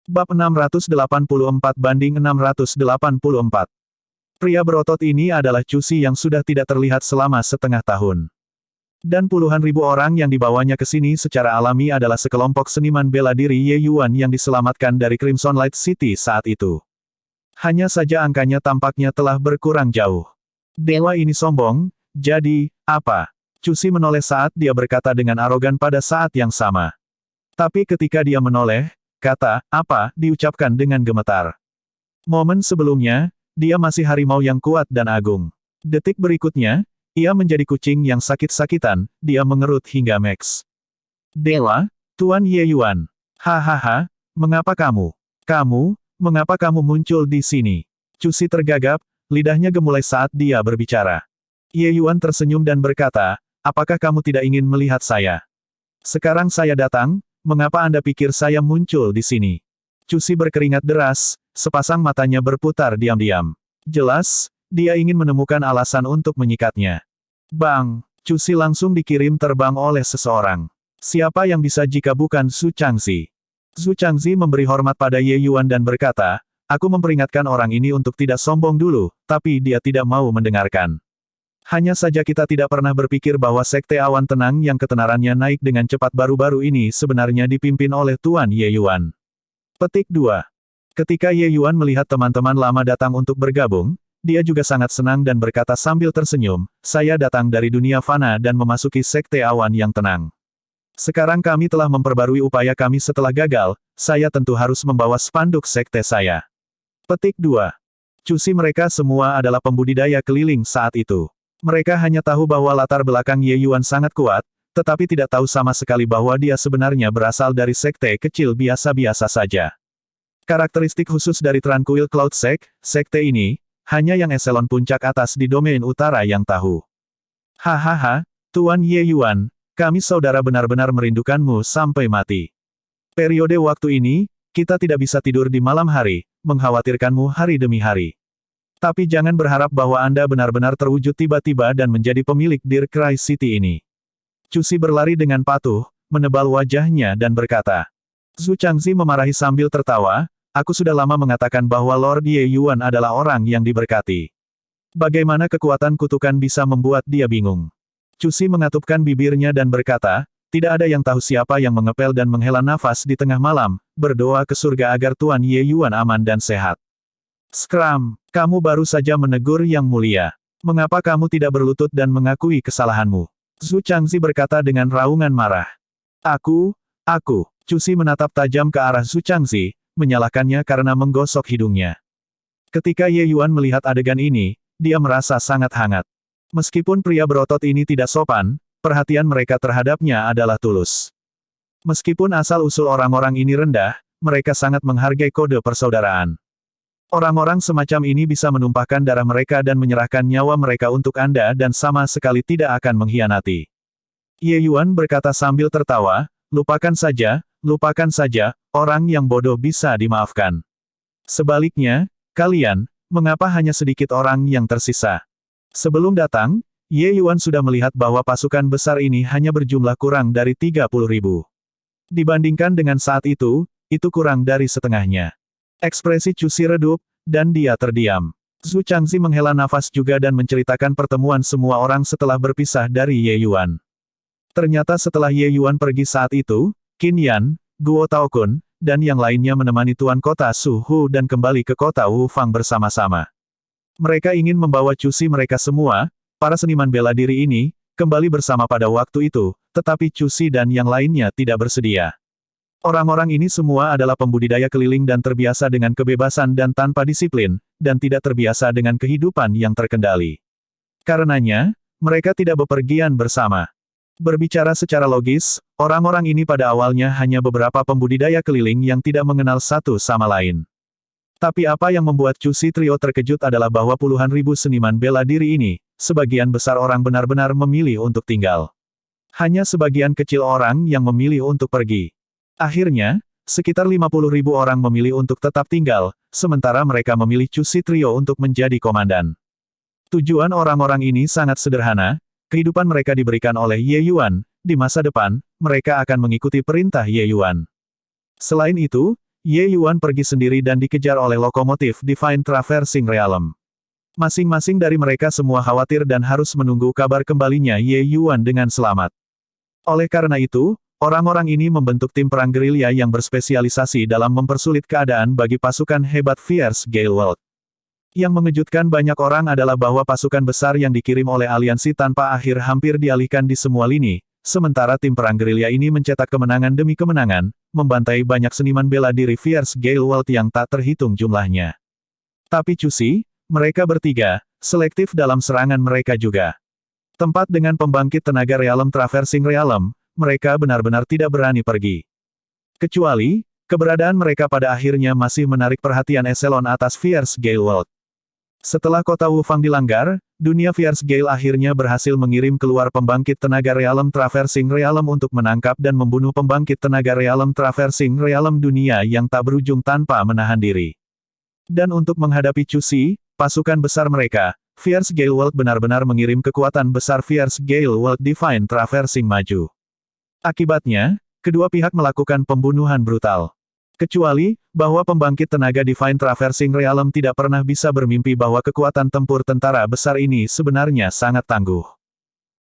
Bab 684-684. Pria berotot ini adalah Cusi yang sudah tidak terlihat selama setengah tahun. Dan puluhan ribu orang yang dibawanya ke sini secara alami adalah sekelompok seniman bela diri Ye Yuan yang diselamatkan dari Crimson Light City saat itu. Hanya saja angkanya tampaknya telah berkurang jauh. Dewa ini sombong, jadi, apa? Cusi menoleh saat dia berkata dengan arogan pada saat yang sama. Tapi ketika dia menoleh, kata, apa, diucapkan dengan gemetar. Momen sebelumnya, dia masih harimau yang kuat dan agung. Detik berikutnya, ia menjadi kucing yang sakit-sakitan, dia mengerut hingga meks. Dewa, Tuan Ye Yuan. Hahaha, mengapa kamu? Mengapa kamu muncul di sini? Cusi tergagap, lidahnya gemulai saat dia berbicara. Ye Yuan tersenyum dan berkata, apakah kamu tidak ingin melihat saya? Sekarang saya datang, mengapa Anda pikir saya muncul di sini? Cusi berkeringat deras, sepasang matanya berputar diam-diam. Jelas, dia ingin menemukan alasan untuk menyikatnya. Bang, Cusi langsung dikirim terbang oleh seseorang. Siapa yang bisa jika bukan Su Changzi? Su Changzi memberi hormat pada Ye Yuan dan berkata, aku memperingatkan orang ini untuk tidak sombong dulu, tapi dia tidak mau mendengarkan. Hanya saja kita tidak pernah berpikir bahwa Sekte Awan Tenang yang ketenarannya naik dengan cepat baru-baru ini sebenarnya dipimpin oleh Tuan Ye Yuan. Petik 2. Ketika Ye Yuan melihat teman-teman lama datang untuk bergabung, dia juga sangat senang dan berkata sambil tersenyum, saya datang dari dunia fana dan memasuki Sekte Awan yang tenang. Sekarang kami telah memperbarui upaya kami setelah gagal, saya tentu harus membawa spanduk sekte saya. Petik 2. Cusi mereka semua adalah pembudidaya keliling saat itu. Mereka hanya tahu bahwa latar belakang Ye Yuan sangat kuat, tetapi tidak tahu sama sekali bahwa dia sebenarnya berasal dari sekte kecil biasa-biasa saja. Karakteristik khusus dari Tranquil Cloud sekte ini, hanya yang eselon puncak atas di domain utara yang tahu. Hahaha, Tuan Ye Yuan, kami saudara benar-benar merindukanmu sampai mati. Periode waktu ini, kita tidak bisa tidur di malam hari, mengkhawatirkanmu hari demi hari. Tapi jangan berharap bahwa Anda benar-benar terwujud tiba-tiba dan menjadi pemilik Deer Cry City ini. Cusi berlari dengan patuh, menebal wajahnya dan berkata. Su Changzi memarahi sambil tertawa, aku sudah lama mengatakan bahwa Lord Ye Yuan adalah orang yang diberkati. Bagaimana kekuatan kutukan bisa membuat dia bingung? Cusi mengatupkan bibirnya dan berkata, tidak ada yang tahu siapa yang mengepel dan menghela nafas di tengah malam, berdoa ke surga agar Tuan Ye Yuan aman dan sehat. Skram, kamu baru saja menegur yang mulia. Mengapa kamu tidak berlutut dan mengakui kesalahanmu? Su Changzi berkata dengan raungan marah. Aku, Cusi menatap tajam ke arah Su Changzi, menyalahkannya karena menggosok hidungnya. Ketika Ye Yuan melihat adegan ini, dia merasa sangat hangat. Meskipun pria berotot ini tidak sopan, perhatian mereka terhadapnya adalah tulus. Meskipun asal-usul orang-orang ini rendah, mereka sangat menghargai kode persaudaraan. Orang-orang semacam ini bisa menumpahkan darah mereka dan menyerahkan nyawa mereka untuk Anda dan sama sekali tidak akan mengkhianati. Ye Yuan berkata sambil tertawa, lupakan saja, orang yang bodoh bisa dimaafkan. Sebaliknya, kalian, mengapa hanya sedikit orang yang tersisa? Sebelum datang, Ye Yuan sudah melihat bahwa pasukan besar ini hanya berjumlah kurang dari 30.000. Dibandingkan dengan saat itu kurang dari setengahnya. Ekspresi Cusi redup, dan dia terdiam. Su Changzi menghela nafas juga dan menceritakan pertemuan semua orang setelah berpisah dari Ye Yuan. Ternyata setelah Ye Yuan pergi saat itu, Qin Yan, Guo Taokun, dan yang lainnya menemani Tuan Kota Su Hu dan kembali ke kota Wu Fang bersama-sama. Mereka ingin membawa Cusi mereka semua, para seniman bela diri ini, kembali bersama pada waktu itu, tetapi Cusi dan yang lainnya tidak bersedia. Orang-orang ini semua adalah pembudidaya keliling dan terbiasa dengan kebebasan dan tanpa disiplin, dan tidak terbiasa dengan kehidupan yang terkendali. Karenanya, mereka tidak bepergian bersama. Berbicara secara logis, orang-orang ini pada awalnya hanya beberapa pembudidaya keliling yang tidak mengenal satu sama lain. Tapi apa yang membuat Cusi Trio terkejut adalah bahwa puluhan ribu seniman bela diri ini, sebagian besar orang benar-benar memilih untuk tinggal. Hanya sebagian kecil orang yang memilih untuk pergi. Akhirnya, sekitar 50.000 orang memilih untuk tetap tinggal, sementara mereka memilih Cusi Trio untuk menjadi komandan. Tujuan orang-orang ini sangat sederhana, kehidupan mereka diberikan oleh Ye Yuan, di masa depan, mereka akan mengikuti perintah Ye Yuan. Selain itu, Ye Yuan pergi sendiri dan dikejar oleh lokomotif Divine Traversing Realm. Masing-masing dari mereka semua khawatir dan harus menunggu kabar kembalinya Ye Yuan dengan selamat. Oleh karena itu, orang-orang ini membentuk tim perang gerilya yang berspesialisasi dalam mempersulit keadaan bagi pasukan hebat Fierce Gale World. Yang mengejutkan banyak orang adalah bahwa pasukan besar yang dikirim oleh aliansi tanpa akhir hampir dialihkan di semua lini, sementara tim perang gerilya ini mencetak kemenangan demi kemenangan, membantai banyak seniman bela diri Fierce Gale World yang tak terhitung jumlahnya. Tapi Cusi, mereka bertiga, selektif dalam serangan mereka juga. Tempat dengan pembangkit tenaga Realm Traversing Realm, mereka benar-benar tidak berani pergi. Kecuali, keberadaan mereka pada akhirnya masih menarik perhatian eselon atas Fierce Gale World. Setelah kota Wufang dilanggar, dunia Fierce Gale akhirnya berhasil mengirim keluar pembangkit tenaga Realm Traversing Realm untuk menangkap dan membunuh pembangkit tenaga Realm Traversing Realm dunia yang tak berujung tanpa menahan diri. Dan untuk menghadapi Cusi, pasukan besar mereka, Fierce Gale World benar-benar mengirim kekuatan besar Fierce Gale World Divine Traversing maju. Akibatnya, kedua pihak melakukan pembunuhan brutal. Kecuali, bahwa pembangkit tenaga Divine Traversing Realm tidak pernah bisa bermimpi bahwa kekuatan tempur tentara besar ini sebenarnya sangat tangguh.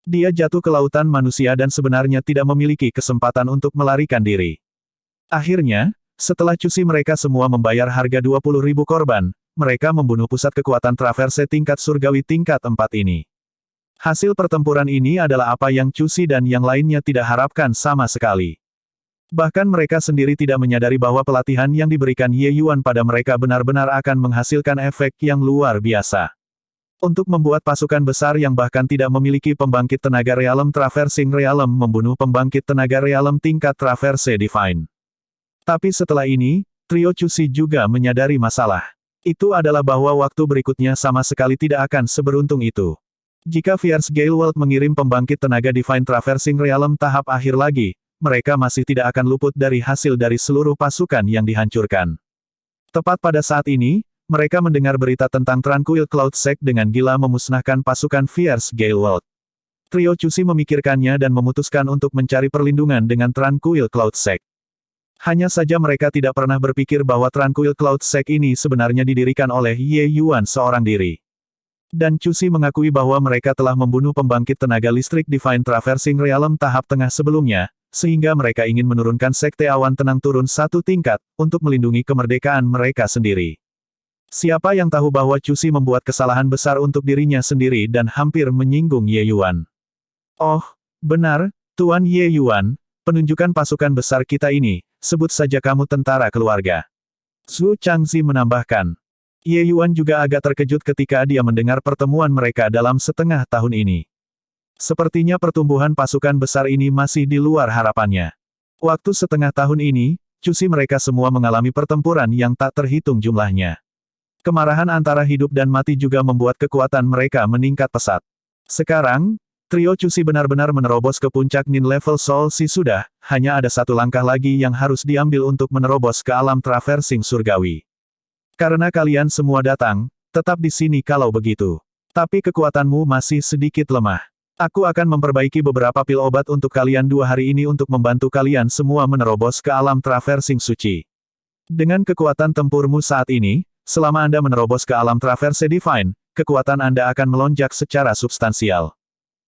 Dia jatuh ke lautan manusia dan sebenarnya tidak memiliki kesempatan untuk melarikan diri. Akhirnya, setelah Cusi mereka semua membayar harga 20.000 korban, mereka membunuh pusat kekuatan Traverse tingkat surgawi tingkat 4 ini. Hasil pertempuran ini adalah apa yang Cusi dan yang lainnya tidak harapkan sama sekali. Bahkan mereka sendiri tidak menyadari bahwa pelatihan yang diberikan Ye Yuan pada mereka benar-benar akan menghasilkan efek yang luar biasa. Untuk membuat pasukan besar yang bahkan tidak memiliki pembangkit tenaga Realm Traversing Realm membunuh pembangkit tenaga Realm tingkat Traverse Divine. Tapi setelah ini, trio Cusi juga menyadari masalah. Itu adalah bahwa waktu berikutnya sama sekali tidak akan seberuntung itu. Jika Fierce Gale World mengirim pembangkit tenaga Divine Traversing Realm tahap akhir lagi, mereka masih tidak akan luput dari hasil dari seluruh pasukan yang dihancurkan. Tepat pada saat ini, mereka mendengar berita tentang Tranquil Cloud Sect dengan gila memusnahkan pasukan Fierce Gale World. Trio Cusi memikirkannya dan memutuskan untuk mencari perlindungan dengan Tranquil Cloud Sect. Hanya saja mereka tidak pernah berpikir bahwa Tranquil Cloud Sect ini sebenarnya didirikan oleh Ye Yuan seorang diri. Dan Cusi mengakui bahwa mereka telah membunuh pembangkit tenaga listrik Divine Traversing Realm tahap tengah sebelumnya, sehingga mereka ingin menurunkan Sekte Awan Tenang turun satu tingkat, untuk melindungi kemerdekaan mereka sendiri. Siapa yang tahu bahwa Cusi membuat kesalahan besar untuk dirinya sendiri dan hampir menyinggung Ye Yuan. Oh, benar, Tuan Ye Yuan, penunjukan pasukan besar kita ini, sebut saja kamu tentara keluarga. Zhu Changzi menambahkan. Ye Yuan juga agak terkejut ketika dia mendengar pertemuan mereka dalam setengah tahun ini. Sepertinya pertumbuhan pasukan besar ini masih di luar harapannya. Waktu setengah tahun ini, Cusi mereka semua mengalami pertempuran yang tak terhitung jumlahnya. Kemarahan antara hidup dan mati juga membuat kekuatan mereka meningkat pesat. Sekarang, trio Cusi benar-benar menerobos ke puncak Nin level Soul Si sudah, hanya ada satu langkah lagi yang harus diambil untuk menerobos ke alam Traversing Surgawi. Karena kalian semua datang, tetap di sini kalau begitu. Tapi kekuatanmu masih sedikit lemah. Aku akan memperbaiki beberapa pil obat untuk kalian 2 hari ini untuk membantu kalian semua menerobos ke alam Traversing Suci. Dengan kekuatan tempurmu saat ini, selama Anda menerobos ke alam Traverse Divine, kekuatan Anda akan melonjak secara substansial.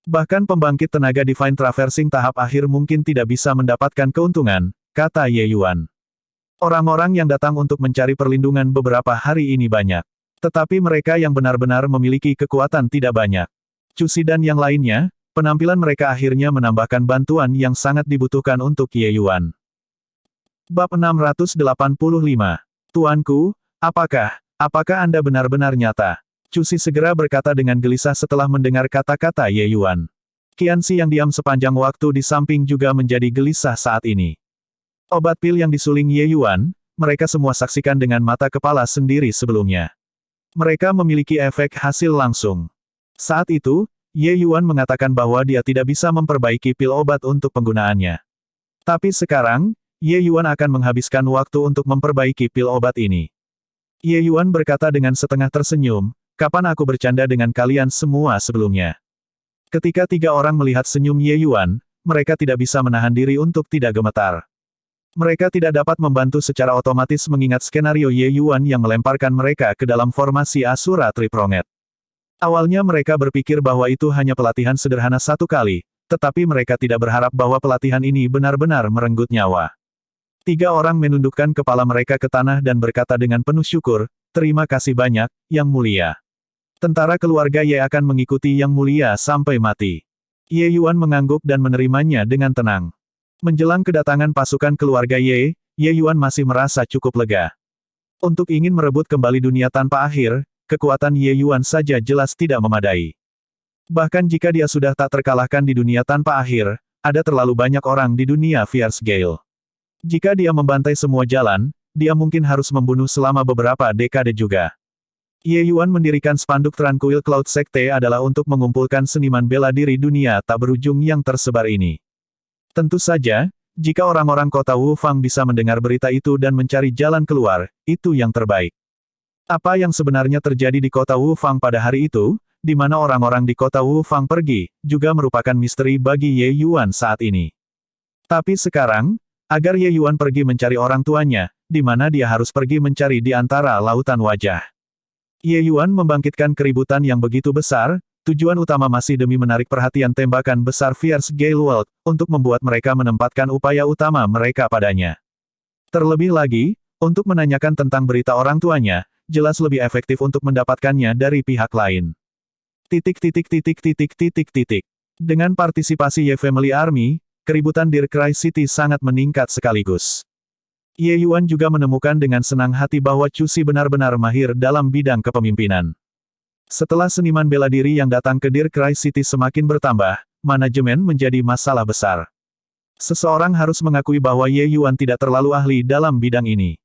Bahkan pembangkit tenaga Divine Traversing tahap akhir mungkin tidak bisa mendapatkan keuntungan, kata Ye Yuan. Orang-orang yang datang untuk mencari perlindungan beberapa hari ini banyak. Tetapi mereka yang benar-benar memiliki kekuatan tidak banyak. Cusi dan yang lainnya, penampilan mereka akhirnya menambahkan bantuan yang sangat dibutuhkan untuk Ye Yuan. Bab 685. Tuanku, apakah Anda benar-benar nyata? Cusi segera berkata dengan gelisah setelah mendengar kata-kata Ye Yuan. Qianxi yang diam sepanjang waktu di samping juga menjadi gelisah saat ini. Obat pil yang disuling Ye Yuan, mereka semua saksikan dengan mata kepala sendiri sebelumnya. Mereka memiliki efek hasil langsung. Saat itu, Ye Yuan mengatakan bahwa dia tidak bisa memperbaiki pil obat untuk penggunaannya. Tapi sekarang, Ye Yuan akan menghabiskan waktu untuk memperbaiki pil obat ini. Ye Yuan berkata dengan setengah tersenyum, kapan aku bercanda dengan kalian semua sebelumnya? Ketika 3 orang melihat senyum Ye Yuan, mereka tidak bisa menahan diri untuk tidak gemetar. Mereka tidak dapat membantu secara otomatis mengingat skenario Ye Yuan yang melemparkan mereka ke dalam formasi Asura Tripronged. Awalnya mereka berpikir bahwa itu hanya pelatihan sederhana satu kali, tetapi mereka tidak berharap bahwa pelatihan ini benar-benar merenggut nyawa. 3 orang menundukkan kepala mereka ke tanah dan berkata dengan penuh syukur, "Terima kasih banyak, Yang Mulia. Tentara keluarga Ye akan mengikuti Yang Mulia sampai mati." Ye Yuan mengangguk dan menerimanya dengan tenang. Menjelang kedatangan pasukan keluarga Ye, Ye Yuan masih merasa cukup lega. Untuk ingin merebut kembali dunia tanpa akhir, kekuatan Ye Yuan saja jelas tidak memadai. Bahkan jika dia sudah tak terkalahkan di dunia tanpa akhir, ada terlalu banyak orang di dunia Fierce Gale. Jika dia membantai semua jalan, dia mungkin harus membunuh selama beberapa dekade juga. Ye Yuan mendirikan spanduk Tranquil Cloud Sekte adalah untuk mengumpulkan seniman bela diri dunia tak berujung yang tersebar ini. Tentu saja, jika orang-orang kota Wu Fang bisa mendengar berita itu dan mencari jalan keluar, itu yang terbaik. Apa yang sebenarnya terjadi di kota Wu Fang pada hari itu, di mana orang-orang di kota Wu Fang pergi, juga merupakan misteri bagi Ye Yuan saat ini. Tapi sekarang, agar Ye Yuan pergi mencari orang tuanya, di mana dia harus pergi mencari di antara lautan wajah. Ye Yuan membangkitkan keributan yang begitu besar, tujuan utama masih demi menarik perhatian tembakan besar Fierce Gale World, untuk membuat mereka menempatkan upaya utama mereka padanya. Terlebih lagi, untuk menanyakan tentang berita orang tuanya, jelas lebih efektif untuk mendapatkannya dari pihak lain. Dengan partisipasi Ye Family Army, keributan Deer Cry City sangat meningkat sekaligus. Ye Yuan juga menemukan dengan senang hati bahwa Chu Si benar-benar mahir dalam bidang kepemimpinan. Setelah seniman bela diri yang datang ke Deer Cry City semakin bertambah, manajemen menjadi masalah besar. Seseorang harus mengakui bahwa Ye Yuan tidak terlalu ahli dalam bidang ini.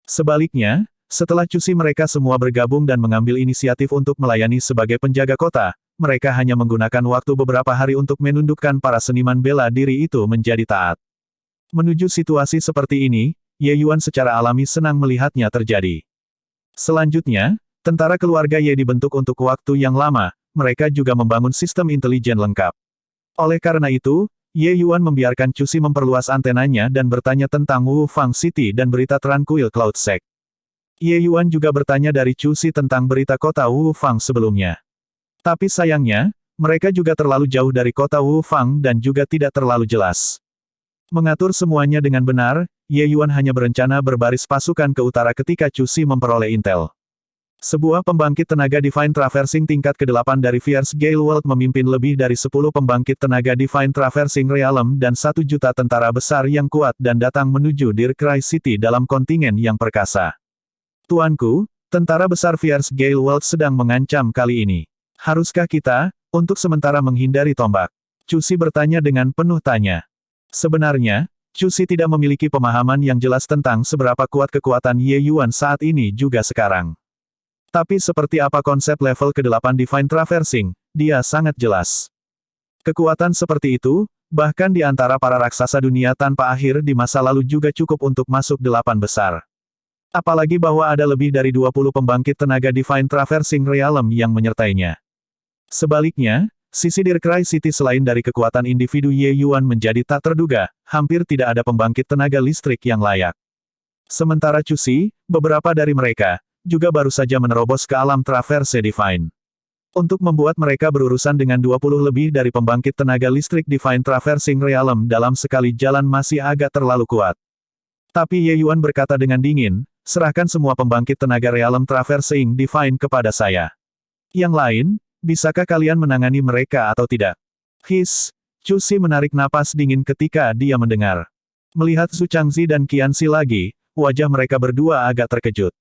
Sebaliknya, setelah Chu Si mereka semua bergabung dan mengambil inisiatif untuk melayani sebagai penjaga kota, mereka hanya menggunakan waktu beberapa hari untuk menundukkan para seniman bela diri itu menjadi taat. Menuju situasi seperti ini, Ye Yuan secara alami senang melihatnya terjadi. Selanjutnya, tentara keluarga Ye dibentuk untuk waktu yang lama, mereka juga membangun sistem intelijen lengkap. Oleh karena itu, Ye Yuan membiarkan Chu Si memperluas antenanya dan bertanya tentang Wu Fang City dan berita Tranquil Cloud Sect. Ye Yuan juga bertanya dari Chu Si tentang berita kota Wu Fang sebelumnya. Tapi sayangnya, mereka juga terlalu jauh dari kota Wu Fang dan juga tidak terlalu jelas. Mengatur semuanya dengan benar, Ye Yuan hanya berencana berbaris pasukan ke utara ketika Chu Si memperoleh intel. Sebuah pembangkit tenaga Divine Traversing tingkat ke-8 dari Fierce Gale World memimpin lebih dari 10 pembangkit tenaga Divine Traversing Realm dan 1 juta tentara besar yang kuat dan datang menuju Deer Cry City dalam kontingen yang perkasa. Tuanku, tentara besar Fierce Gale World sedang mengancam kali ini. Haruskah kita, untuk sementara menghindari tombak? Chu Si bertanya dengan penuh tanya. Sebenarnya, Chu Si tidak memiliki pemahaman yang jelas tentang seberapa kuat kekuatan Ye Yuan saat ini juga sekarang. Tapi seperti apa konsep level ke-8 Divine Traversing, dia sangat jelas. Kekuatan seperti itu, bahkan di antara para raksasa dunia tanpa akhir di masa lalu juga cukup untuk masuk 8 besar. Apalagi bahwa ada lebih dari 20 pembangkit tenaga Divine Traversing Realm yang menyertainya. Sebaliknya, sisi Deer Cry City selain dari kekuatan individu Ye Yuan menjadi tak terduga, hampir tidak ada pembangkit tenaga listrik yang layak. Sementara Chu Si, beberapa dari mereka, juga baru saja menerobos ke alam Traverse Divine. Untuk membuat mereka berurusan dengan 20 lebih dari pembangkit tenaga listrik Divine Traversing Realm dalam sekali jalan masih agak terlalu kuat. Tapi Ye Yuan berkata dengan dingin, serahkan semua pembangkit tenaga Realm Traversing Divine kepada saya. Yang lain, bisakah kalian menangani mereka atau tidak? Chu Si menarik napas dingin ketika dia mendengar. Melihat Zhu Changzi dan Qian Xi lagi, wajah mereka berdua agak terkejut.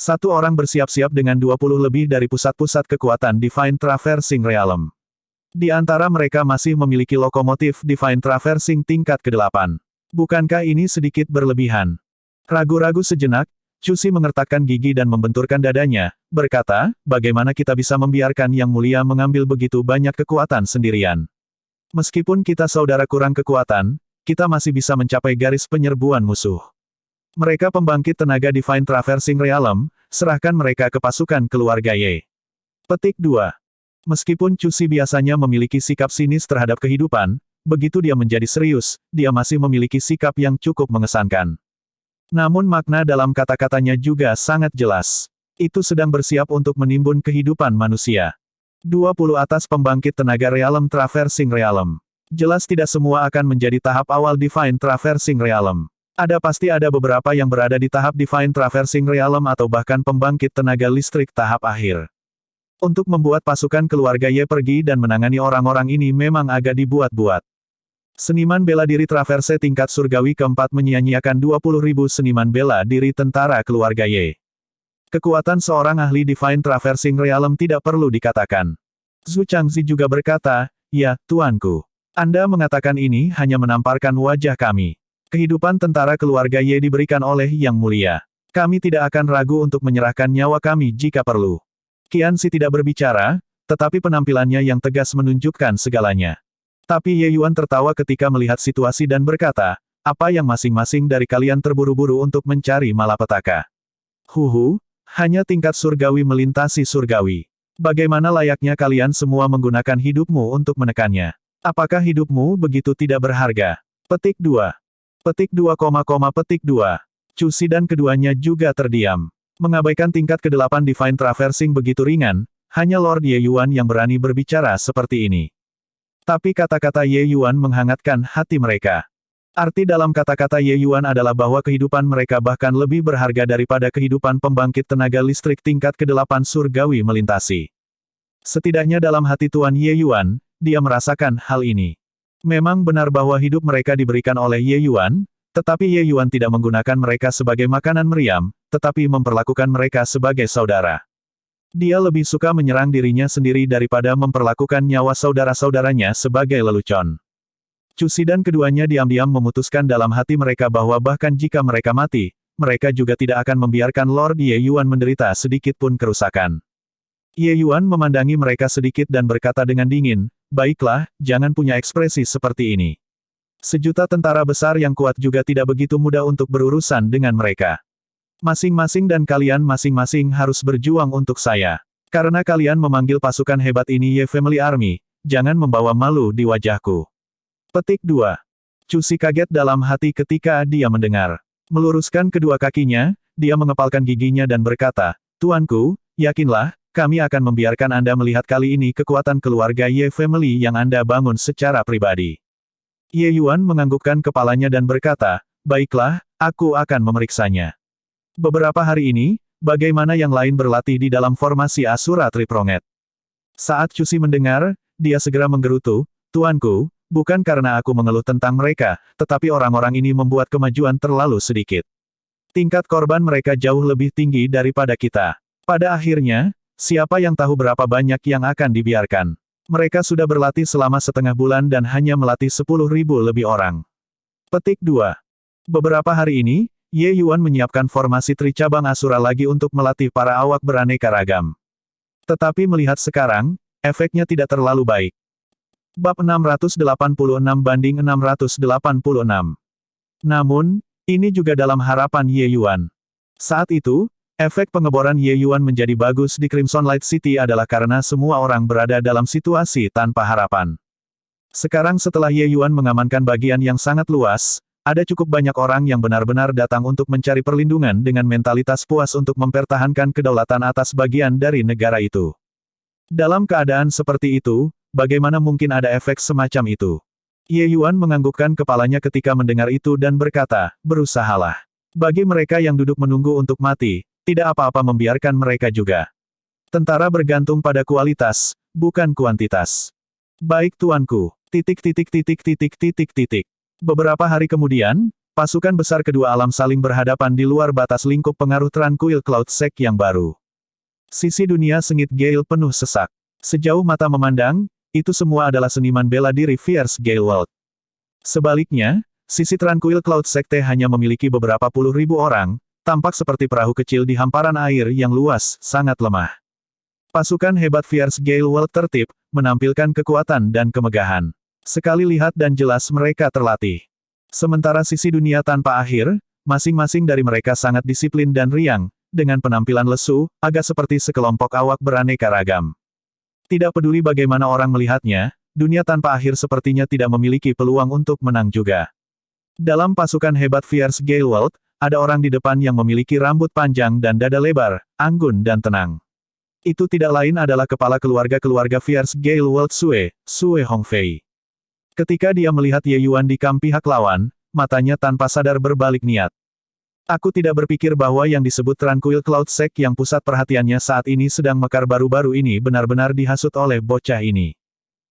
Satu orang bersiap-siap dengan 20 lebih dari pusat-pusat kekuatan Divine Traversing Realm. Di antara mereka masih memiliki lokomotif Divine Traversing tingkat ke-8. Bukankah ini sedikit berlebihan? Ragu-ragu sejenak, Chu Si mengertakkan gigi dan membenturkan dadanya, berkata, bagaimana kita bisa membiarkan Yang Mulia mengambil begitu banyak kekuatan sendirian? Meskipun kita saudara kurang kekuatan, kita masih bisa mencapai garis penyerbuan musuh. Mereka pembangkit tenaga Divine Traversing Realm, serahkan mereka ke pasukan keluarga Ye. Petik 2. Meskipun Chu Si biasanya memiliki sikap sinis terhadap kehidupan, begitu dia menjadi serius, dia masih memiliki sikap yang cukup mengesankan. Namun makna dalam kata-katanya juga sangat jelas. Itu sedang bersiap untuk menimbun kehidupan manusia. 20 atas pembangkit tenaga Realm Traversing Realm. Jelas tidak semua akan menjadi tahap awal Divine Traversing Realm. Pasti ada beberapa yang berada di tahap Divine Traversing Realm atau bahkan pembangkit tenaga listrik tahap akhir. Untuk membuat pasukan keluarga Ye pergi dan menangani orang-orang ini memang agak dibuat-buat. Seniman bela diri Traverse tingkat surgawi keempat menyia-nyiakan 20.000 seniman bela diri tentara keluarga Ye. Kekuatan seorang ahli Divine Traversing Realm tidak perlu dikatakan. Zhu Changzi juga berkata, "Ya, tuanku. Anda mengatakan ini hanya menamparkan wajah kami. Kehidupan tentara keluarga Ye diberikan oleh Yang Mulia. Kami tidak akan ragu untuk menyerahkan nyawa kami jika perlu." Qianxi tidak berbicara, tetapi penampilannya yang tegas menunjukkan segalanya. Tapi Ye Yuan tertawa ketika melihat situasi dan berkata, "Apa yang masing-masing dari kalian terburu-buru untuk mencari malapetaka? Huhu, hanya tingkat surgawi melintasi surgawi. Bagaimana layaknya kalian semua menggunakan hidupmu untuk menekannya? Apakah hidupmu begitu tidak berharga?" Petik 2. Petik 2, petik 2. Cusi dan keduanya juga terdiam. Mengabaikan tingkat ke-8 Divine Traversing begitu ringan, hanya Lord Ye Yuan yang berani berbicara seperti ini. Tapi kata-kata Ye Yuan menghangatkan hati mereka. Arti dalam kata-kata Ye Yuan adalah bahwa kehidupan mereka bahkan lebih berharga daripada kehidupan pembangkit tenaga listrik tingkat ke-8 surgawi melintasi. Setidaknya dalam hati Tuan Ye Yuan, dia merasakan hal ini. Memang benar bahwa hidup mereka diberikan oleh Ye Yuan, tetapi Ye Yuan tidak menggunakan mereka sebagai makanan meriam, tetapi memperlakukan mereka sebagai saudara. Dia lebih suka menyerang dirinya sendiri daripada memperlakukan nyawa saudara-saudaranya sebagai lelucon. Cusi dan keduanya diam-diam memutuskan dalam hati mereka bahwa bahkan jika mereka mati, mereka juga tidak akan membiarkan Lord Ye Yuan menderita sedikit pun kerusakan. Ye Yuan memandangi mereka sedikit dan berkata dengan dingin, "Baiklah, jangan punya ekspresi seperti ini. Sejuta tentara besar yang kuat juga tidak begitu mudah untuk berurusan dengan mereka. Masing-masing dan kalian masing-masing harus berjuang untuk saya. Karena kalian memanggil pasukan hebat ini Ye Family Army, jangan membawa malu di wajahku." Petik 2. Cusi kaget dalam hati ketika dia mendengar. Meluruskan kedua kakinya, dia mengepalkan giginya dan berkata, "Tuanku, yakinlah, kami akan membiarkan Anda melihat kali ini kekuatan keluarga Ye Family yang Anda bangun secara pribadi." Ye Yuan menganggukkan kepalanya dan berkata, "Baiklah, aku akan memeriksanya." Beberapa hari ini, bagaimana yang lain berlatih di dalam formasi Asura Tripronget? Saat Cusi mendengar, dia segera menggerutu, "Tuanku, bukan karena aku mengeluh tentang mereka, tetapi orang-orang ini membuat kemajuan terlalu sedikit. Tingkat korban mereka jauh lebih tinggi daripada kita. Pada akhirnya, siapa yang tahu berapa banyak yang akan dibiarkan? Mereka sudah berlatih selama setengah bulan dan hanya melatih 10.000 lebih orang." Petik 2. Beberapa hari ini, Ye Yuan menyiapkan formasi Tricabang Asura lagi untuk melatih para awak beraneka ragam. Tetapi melihat sekarang, efeknya tidak terlalu baik. Bab 686/686. Namun, ini juga dalam harapan Ye Yuan. Saat itu, efek pengeboran Ye Yuan menjadi bagus di Crimson Light City adalah karena semua orang berada dalam situasi tanpa harapan. Sekarang setelah Ye Yuan mengamankan bagian yang sangat luas, ada cukup banyak orang yang benar-benar datang untuk mencari perlindungan dengan mentalitas puas untuk mempertahankan kedaulatan atas bagian dari negara itu. Dalam keadaan seperti itu, bagaimana mungkin ada efek semacam itu? Ye Yuan menganggukkan kepalanya ketika mendengar itu dan berkata, "Berusahalah. Bagi mereka yang duduk menunggu untuk mati, tidak apa-apa membiarkan mereka juga. Tentara bergantung pada kualitas, bukan kuantitas." "Baik tuanku. Beberapa hari kemudian, pasukan besar kedua alam saling berhadapan di luar batas lingkup pengaruh Tranquil Cloud Sect yang baru. Sisi dunia sengit Gale penuh sesak. Sejauh mata memandang, itu semua adalah seniman bela diri Fierce Gale World. Sebaliknya, sisi Tranquil Cloud Sekte hanya memiliki beberapa puluh ribu orang, tampak seperti perahu kecil di hamparan air yang luas, sangat lemah. Pasukan hebat Fierce Gale World tertib, menampilkan kekuatan dan kemegahan. Sekali lihat dan jelas mereka terlatih. Sementara sisi dunia tanpa akhir, masing-masing dari mereka sangat disiplin dan riang, dengan penampilan lesu, agak seperti sekelompok awak beraneka ragam. Tidak peduli bagaimana orang melihatnya, dunia tanpa akhir sepertinya tidak memiliki peluang untuk menang juga. Dalam pasukan hebat Fierce Gale World, ada orang di depan yang memiliki rambut panjang dan dada lebar, anggun dan tenang. Itu tidak lain adalah kepala keluarga Fierce Gale World Sue Hongfei. Ketika dia melihat Ye Yuan di kamp pihak lawan, matanya tanpa sadar berbalik niat. Aku tidak berpikir bahwa yang disebut Tranquil Cloud Sect yang pusat perhatiannya saat ini sedang mekar baru-baru ini benar-benar dihasut oleh bocah ini.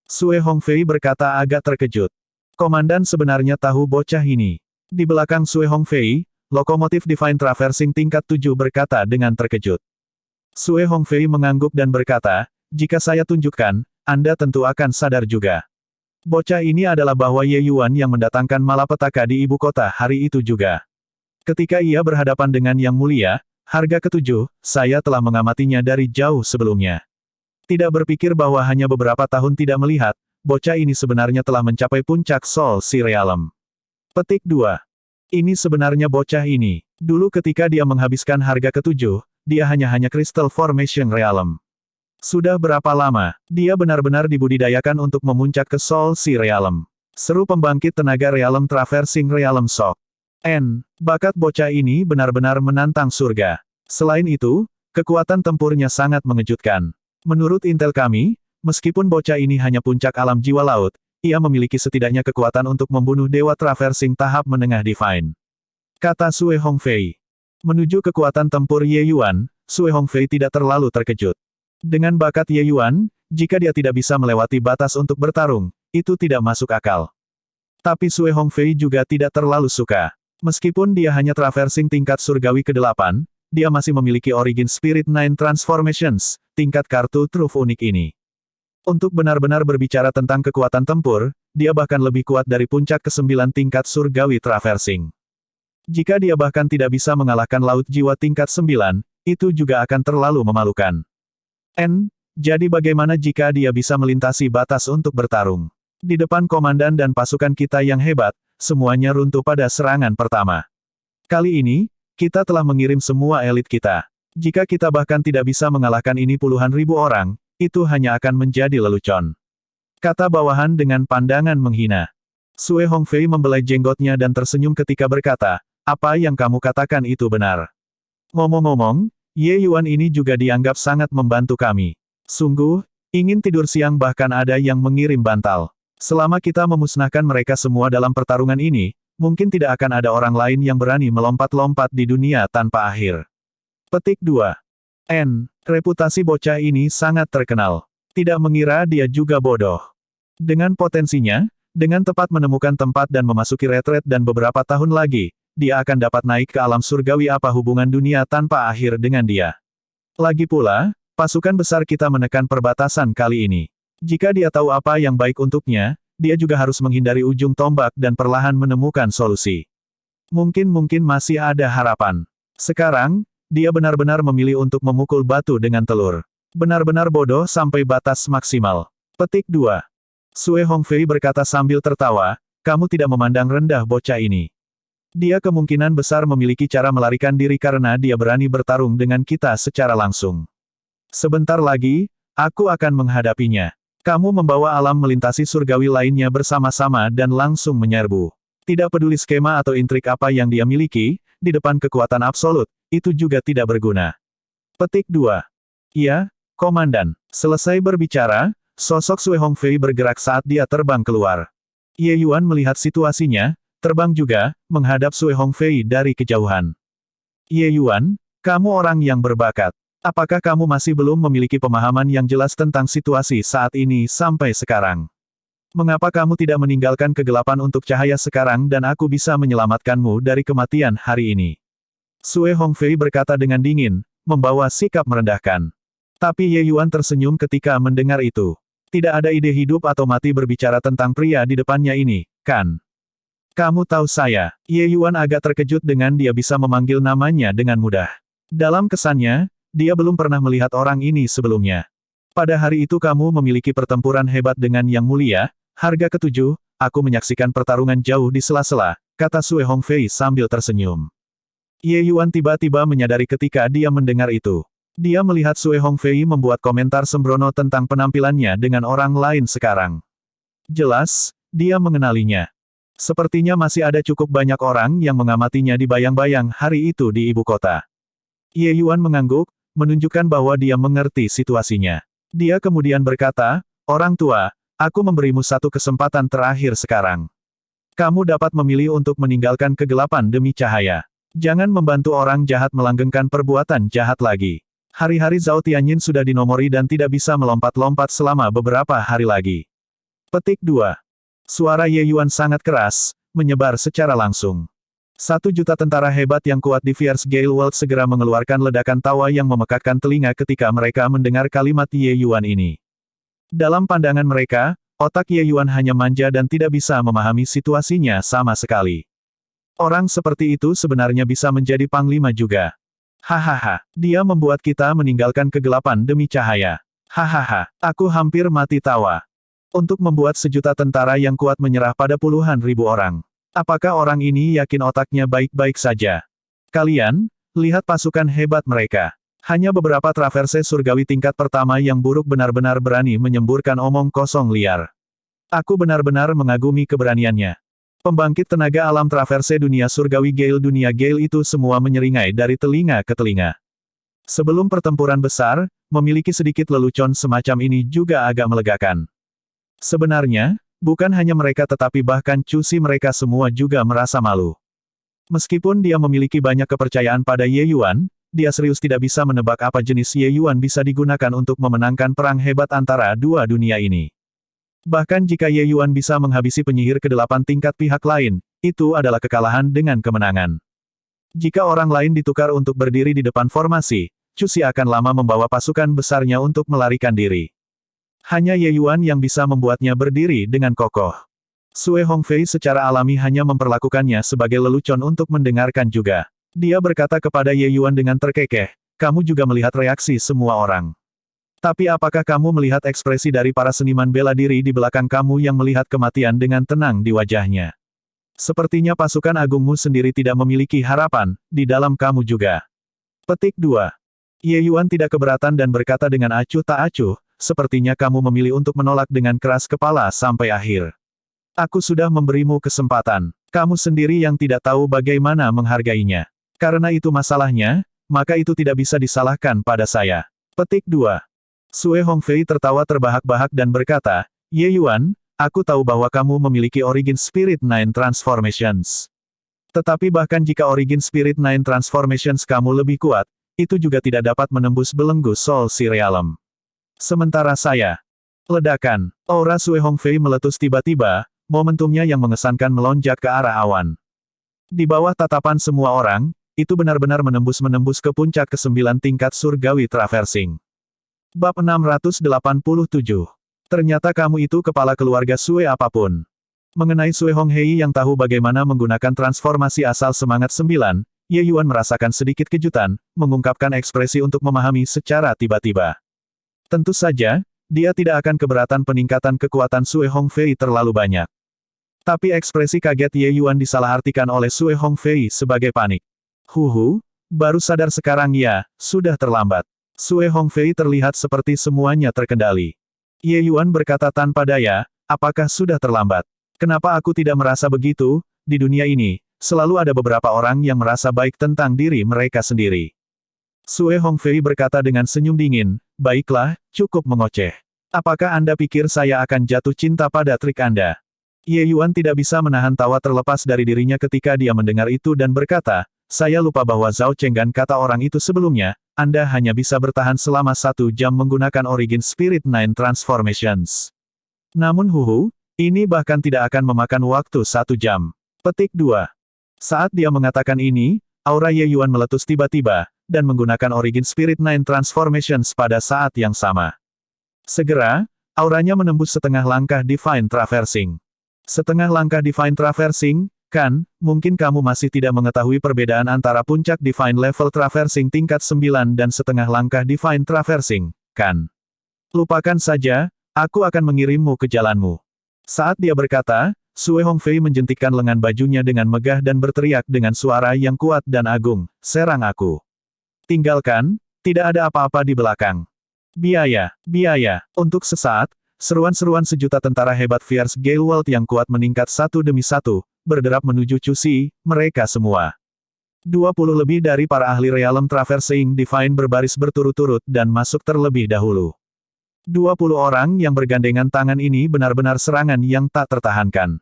Sue Hongfei berkata agak terkejut. Komandan sebenarnya tahu bocah ini. Di belakang Sue Hongfei, lokomotif Divine Traversing tingkat 7 berkata dengan terkejut. Sue Hongfei mengangguk dan berkata, jika saya tunjukkan, Anda tentu akan sadar juga. Bocah ini adalah bahwa Ye Yuan yang mendatangkan malapetaka di ibu kota hari itu juga. Ketika ia berhadapan dengan Yang Mulia, harga ketujuh, saya telah mengamatinya dari jauh sebelumnya. Tidak berpikir bahwa hanya beberapa tahun tidak melihat, bocah ini sebenarnya telah mencapai puncak Soul Sea Realm. Petik 2. Ini sebenarnya bocah ini. Dulu ketika dia menghabiskan harga ketujuh, dia hanya Crystal Formation Realm. Sudah berapa lama, dia benar-benar dibudidayakan untuk memuncak ke Soul Sea Realm. Seru pembangkit tenaga Realm Traversing Realm Shock. Bakat bocah ini benar-benar menantang surga. Selain itu, kekuatan tempurnya sangat mengejutkan. Menurut intel kami, meskipun bocah ini hanya puncak alam jiwa laut, ia memiliki setidaknya kekuatan untuk membunuh dewa traversing tahap menengah divine. Kata Sue Hongfei. Menuju kekuatan tempur Ye Yuan, Sue Hongfei tidak terlalu terkejut. Dengan bakat Ye Yuan, jika dia tidak bisa melewati batas untuk bertarung, itu tidak masuk akal. Tapi Sue Hongfei juga tidak terlalu suka. Meskipun dia hanya traversing tingkat surgawi ke-8, dia masih memiliki Origin Spirit 9 Transformations, tingkat kartu truf unik ini. Untuk benar-benar berbicara tentang kekuatan tempur, dia bahkan lebih kuat dari puncak ke-9 tingkat surgawi traversing. Jika dia bahkan tidak bisa mengalahkan laut jiwa tingkat 9, itu juga akan terlalu memalukan. Jadi bagaimana jika dia bisa melintasi batas untuk bertarung? Di depan komandan dan pasukan kita yang hebat, semuanya runtuh pada serangan pertama. Kali ini, kita telah mengirim semua elit kita. Jika kita bahkan tidak bisa mengalahkan ini puluhan ribu orang, itu hanya akan menjadi lelucon. Kata bawahan dengan pandangan menghina. Sue Hongfei membelai jenggotnya dan tersenyum ketika berkata, apa yang kamu katakan itu benar. Ngomong-ngomong, Ye Yuan ini juga dianggap sangat membantu kami. Sungguh, ingin tidur siang bahkan ada yang mengirim bantal. Selama kita memusnahkan mereka semua dalam pertarungan ini, mungkin tidak akan ada orang lain yang berani melompat-lompat di dunia tanpa akhir. Petik 2. Reputasi bocah ini sangat terkenal. Tidak mengira dia juga bodoh. Dengan potensinya, dengan tepat menemukan tempat dan memasuki retret dan beberapa tahun lagi, dia akan dapat naik ke alam surgawi. Apa hubungan dunia tanpa akhir dengan dia? Lagi pula, pasukan besar kita menekan perbatasan kali ini. Jika dia tahu apa yang baik untuknya, dia juga harus menghindari ujung tombak dan perlahan menemukan solusi. Mungkin masih ada harapan. Sekarang, dia benar-benar memilih untuk memukul batu dengan telur. Benar-benar bodoh sampai batas maksimal. Petik 2. Sue Hongfei berkata sambil tertawa, kamu tidak memandang rendah bocah ini. Dia kemungkinan besar memiliki cara melarikan diri karena dia berani bertarung dengan kita secara langsung. Sebentar lagi, aku akan menghadapinya. Kamu membawa alam melintasi surgawi lainnya bersama-sama dan langsung menyerbu. Tidak peduli skema atau intrik apa yang dia miliki, di depan kekuatan absolut, itu juga tidak berguna. Petik 2. Iya, Komandan. Selesai berbicara, sosok Sue Hongfei bergerak saat dia terbang keluar. Ye Yuan melihat situasinya, terbang juga, menghadap Sue Hongfei dari kejauhan. Ye Yuan, kamu orang yang berbakat. Apakah kamu masih belum memiliki pemahaman yang jelas tentang situasi saat ini sampai sekarang? Mengapa kamu tidak meninggalkan kegelapan untuk cahaya sekarang dan aku bisa menyelamatkanmu dari kematian hari ini? Sue Hongfei berkata dengan dingin, membawa sikap merendahkan. Tapi Ye Yuan tersenyum ketika mendengar itu. Tidak ada ide hidup atau mati berbicara tentang pria di depannya ini, kan? Kamu tahu saya. Ye Yuan agak terkejut dengan dia bisa memanggil namanya dengan mudah. Dalam kesannya, dia belum pernah melihat orang ini sebelumnya. Pada hari itu kamu memiliki pertempuran hebat dengan Yang Mulia, harga ketujuh, aku menyaksikan pertarungan jauh di sela-sela, kata Sue Hongfei sambil tersenyum. Ye Yuan tiba-tiba menyadari ketika dia mendengar itu. Dia melihat Sue Hongfei membuat komentar sembrono tentang penampilannya dengan orang lain sekarang. Jelas, dia mengenalinya. Sepertinya masih ada cukup banyak orang yang mengamatinya di bayang-bayang hari itu di ibu kota. Ye Yuan mengangguk, menunjukkan bahwa dia mengerti situasinya. Dia kemudian berkata, "Orang tua, aku memberimu satu kesempatan terakhir sekarang. Kamu dapat memilih untuk meninggalkan kegelapan demi cahaya. Jangan membantu orang jahat melanggengkan perbuatan jahat lagi." Hari-hari Zhao Tianyin sudah dinomori dan tidak bisa melompat-lompat selama beberapa hari lagi. Petik 2. Suara Ye Yuan sangat keras, menyebar secara langsung. 1 juta tentara hebat yang kuat di Fierce Gale World segera mengeluarkan ledakan tawa yang memekakkan telinga ketika mereka mendengar kalimat Ye Yuan ini. Dalam pandangan mereka, otak Ye Yuan hanya manja dan tidak bisa memahami situasinya sama sekali. Orang seperti itu sebenarnya bisa menjadi panglima juga. Hahaha, dia membuat kita meninggalkan kegelapan demi cahaya. Hahaha, aku hampir mati tawa. Untuk membuat 1 juta tentara yang kuat menyerah pada puluhan ribu orang. Apakah orang ini yakin otaknya baik-baik saja? Kalian, lihat pasukan hebat mereka. Hanya beberapa traverse surgawi tingkat pertama yang buruk benar-benar berani menyemburkan omong kosong liar. Aku benar-benar mengagumi keberaniannya. Pembangkit tenaga alam traverse dunia surgawi dunia Gale itu semua menyeringai dari telinga ke telinga. Sebelum pertempuran besar, memiliki sedikit lelucon semacam ini juga agak melegakan. Sebenarnya, bukan hanya mereka tetapi bahkan cusi mereka semua juga merasa malu. Meskipun dia memiliki banyak kepercayaan pada Ye Yuan, dia serius tidak bisa menebak apa jenis Ye Yuan bisa digunakan untuk memenangkan perang hebat antara dua dunia ini. Bahkan jika Ye Yuan bisa menghabisi penyihir ke-8 tingkat pihak lain, itu adalah kekalahan dengan kemenangan. Jika orang lain ditukar untuk berdiri di depan formasi, Cusi akan lama membawa pasukan besarnya untuk melarikan diri. Hanya Ye Yuan yang bisa membuatnya berdiri dengan kokoh. Sue Hongfei secara alami hanya memperlakukannya sebagai lelucon untuk mendengarkan juga. Dia berkata kepada Ye Yuan dengan terkekeh, "Kamu juga melihat reaksi semua orang. Tapi apakah kamu melihat ekspresi dari para seniman bela diri di belakang kamu yang melihat kematian dengan tenang di wajahnya? Sepertinya pasukan agungmu sendiri tidak memiliki harapan, di dalam kamu juga." Petik 2. Ye Yuan tidak keberatan dan berkata dengan acuh tak acuh, "Sepertinya kamu memilih untuk menolak dengan keras kepala sampai akhir. Aku sudah memberimu kesempatan. Kamu sendiri yang tidak tahu bagaimana menghargainya. Karena itu masalahnya, maka itu tidak bisa disalahkan pada saya." Petik 2. Sue Hongfei tertawa terbahak-bahak dan berkata, "Ye Yuan, aku tahu bahwa kamu memiliki Origin Spirit Nine Transformations. Tetapi bahkan jika Origin Spirit Nine Transformations kamu lebih kuat, itu juga tidak dapat menembus belenggu Soul Sea Realm. Sementara saya..." Ledakan. Aura Sue Hongfei meletus tiba-tiba, momentumnya yang mengesankan melonjak ke arah awan. Di bawah tatapan semua orang, itu benar-benar menembus ke puncak ke-9 tingkat surgawi traversing. Bab 687. Ternyata kamu itu kepala keluarga Sue apapun. Mengenai Sue Honghei yang tahu bagaimana menggunakan transformasi asal semangat 9, Ye Yuan merasakan sedikit kejutan, mengungkapkan ekspresi untuk memahami secara tiba-tiba. Tentu saja, dia tidak akan keberatan peningkatan kekuatan Sue Hongfei terlalu banyak. Tapi ekspresi kaget Ye Yuan disalahartikan oleh Sue Hongfei sebagai panik. Baru sadar sekarang ya, sudah terlambat. Sue Hongfei terlihat seperti semuanya terkendali. Ye Yuan berkata tanpa daya, "Apakah sudah terlambat? Kenapa aku tidak merasa begitu? Di dunia ini, selalu ada beberapa orang yang merasa baik tentang diri mereka sendiri." Sue Hongfei berkata dengan senyum dingin, "Baiklah, cukup mengoceh. Apakah Anda pikir saya akan jatuh cinta pada trik Anda?" Ye Yuan tidak bisa menahan tawa terlepas dari dirinya ketika dia mendengar itu dan berkata, "Saya lupa bahwa Zhao Chenggan kata orang itu sebelumnya, Anda hanya bisa bertahan selama 1 jam menggunakan Origin Spirit Nine Transformations. Namun ini bahkan tidak akan memakan waktu 1 jam. Petik 2. Saat dia mengatakan ini, aura Ye Yuan meletus tiba-tiba, dan menggunakan Origin Spirit Nine Transformations pada saat yang sama. Segera, auranya menembus setengah langkah Divine Traversing. Setengah langkah Divine Traversing, kan, mungkin kamu masih tidak mengetahui perbedaan antara puncak Divine Level Traversing tingkat 9 dan setengah langkah Divine Traversing, kan? Lupakan saja, aku akan mengirimmu ke jalanmu." Saat dia berkata, Sue Hongfei menjentikkan lengan bajunya dengan megah dan berteriak dengan suara yang kuat dan agung, "Serang aku. Tinggalkan, tidak ada apa-apa di belakang. Biaya. Untuk sesaat, seruan-seruan sejuta tentara hebat Fierce Gale World yang kuat meningkat satu demi satu, berderap menuju Cusi, mereka semua. 20 lebih dari para ahli Realm Traversing Divine berbaris berturut-turut dan masuk terlebih dahulu. 20 orang yang bergandengan tangan ini benar-benar serangan yang tak tertahankan.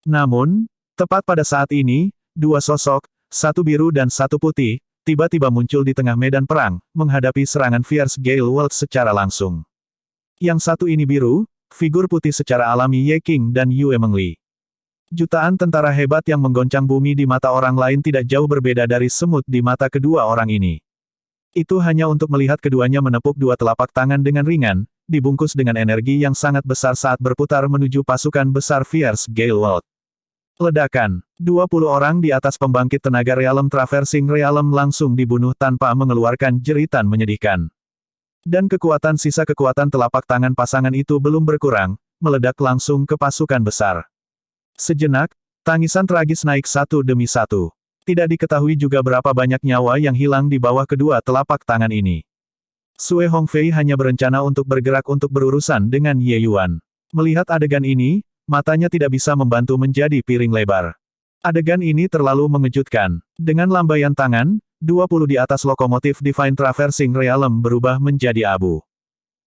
Namun, tepat pada saat ini, dua sosok, satu biru dan satu putih, tiba-tiba muncul di tengah medan perang, menghadapi serangan Fierce Gale World secara langsung. Yang satu ini biru, figur putih secara alami Ye King dan Yue Mengli. Jutaan tentara hebat yang menggoncang bumi di mata orang lain tidak jauh berbeda dari semut di mata kedua orang ini. Itu hanya untuk melihat keduanya menepuk dua telapak tangan dengan ringan, dibungkus dengan energi yang sangat besar saat berputar menuju pasukan besar Fierce Gale World. Ledakan. 20 orang di atas pembangkit tenaga Realm Traversing Realm langsung dibunuh tanpa mengeluarkan jeritan menyedihkan. Dan sisa kekuatan telapak tangan pasangan itu belum berkurang, meledak langsung ke pasukan besar. Sejenak, tangisan tragis naik satu demi satu. Tidak diketahui juga berapa banyak nyawa yang hilang di bawah kedua telapak tangan ini. Sue Hongfei hanya berencana untuk bergerak untuk berurusan dengan Ye Yuan. Melihat adegan ini, matanya tidak bisa membantu menjadi piring lebar. Adegan ini terlalu mengejutkan. Dengan lambaian tangan, 20 di atas lokomotif Divine Traversing Realm berubah menjadi abu.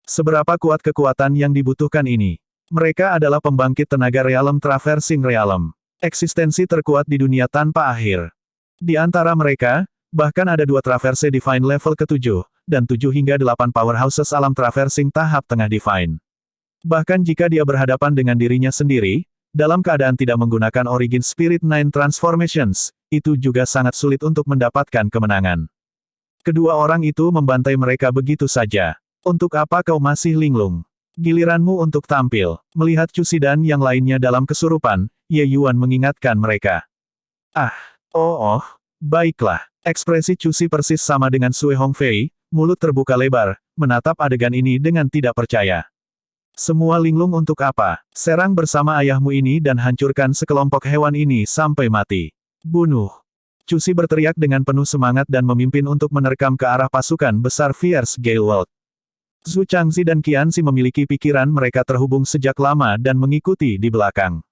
Seberapa kuat kekuatan yang dibutuhkan ini? Mereka adalah pembangkit tenaga Realm Traversing Realm. Eksistensi terkuat di dunia tanpa akhir. Di antara mereka, bahkan ada dua Traverse Divine level ke-7, dan 7 hingga 8 powerhouses alam Traversing tahap tengah Divine. Bahkan jika dia berhadapan dengan dirinya sendiri, dalam keadaan tidak menggunakan Origin Spirit Nine Transformations, itu juga sangat sulit untuk mendapatkan kemenangan. Kedua orang itu membantai mereka begitu saja. Untuk apa kau masih linglung? Giliranmu untuk tampil. Melihat Cusi dan yang lainnya dalam kesurupan, Ye Yuan mengingatkan mereka. Baiklah. Ekspresi Cusi persis sama dengan Sue Hongfei, mulut terbuka lebar, menatap adegan ini dengan tidak percaya. Semua linglung untuk apa? Serang bersama ayahmu ini dan hancurkan sekelompok hewan ini sampai mati. Bunuh. Cusi berteriak dengan penuh semangat dan memimpin untuk menerkam ke arah pasukan besar Fierce Gale World. Zhu Changzi dan Qianxi memiliki pikiran mereka terhubung sejak lama dan mengikuti di belakang.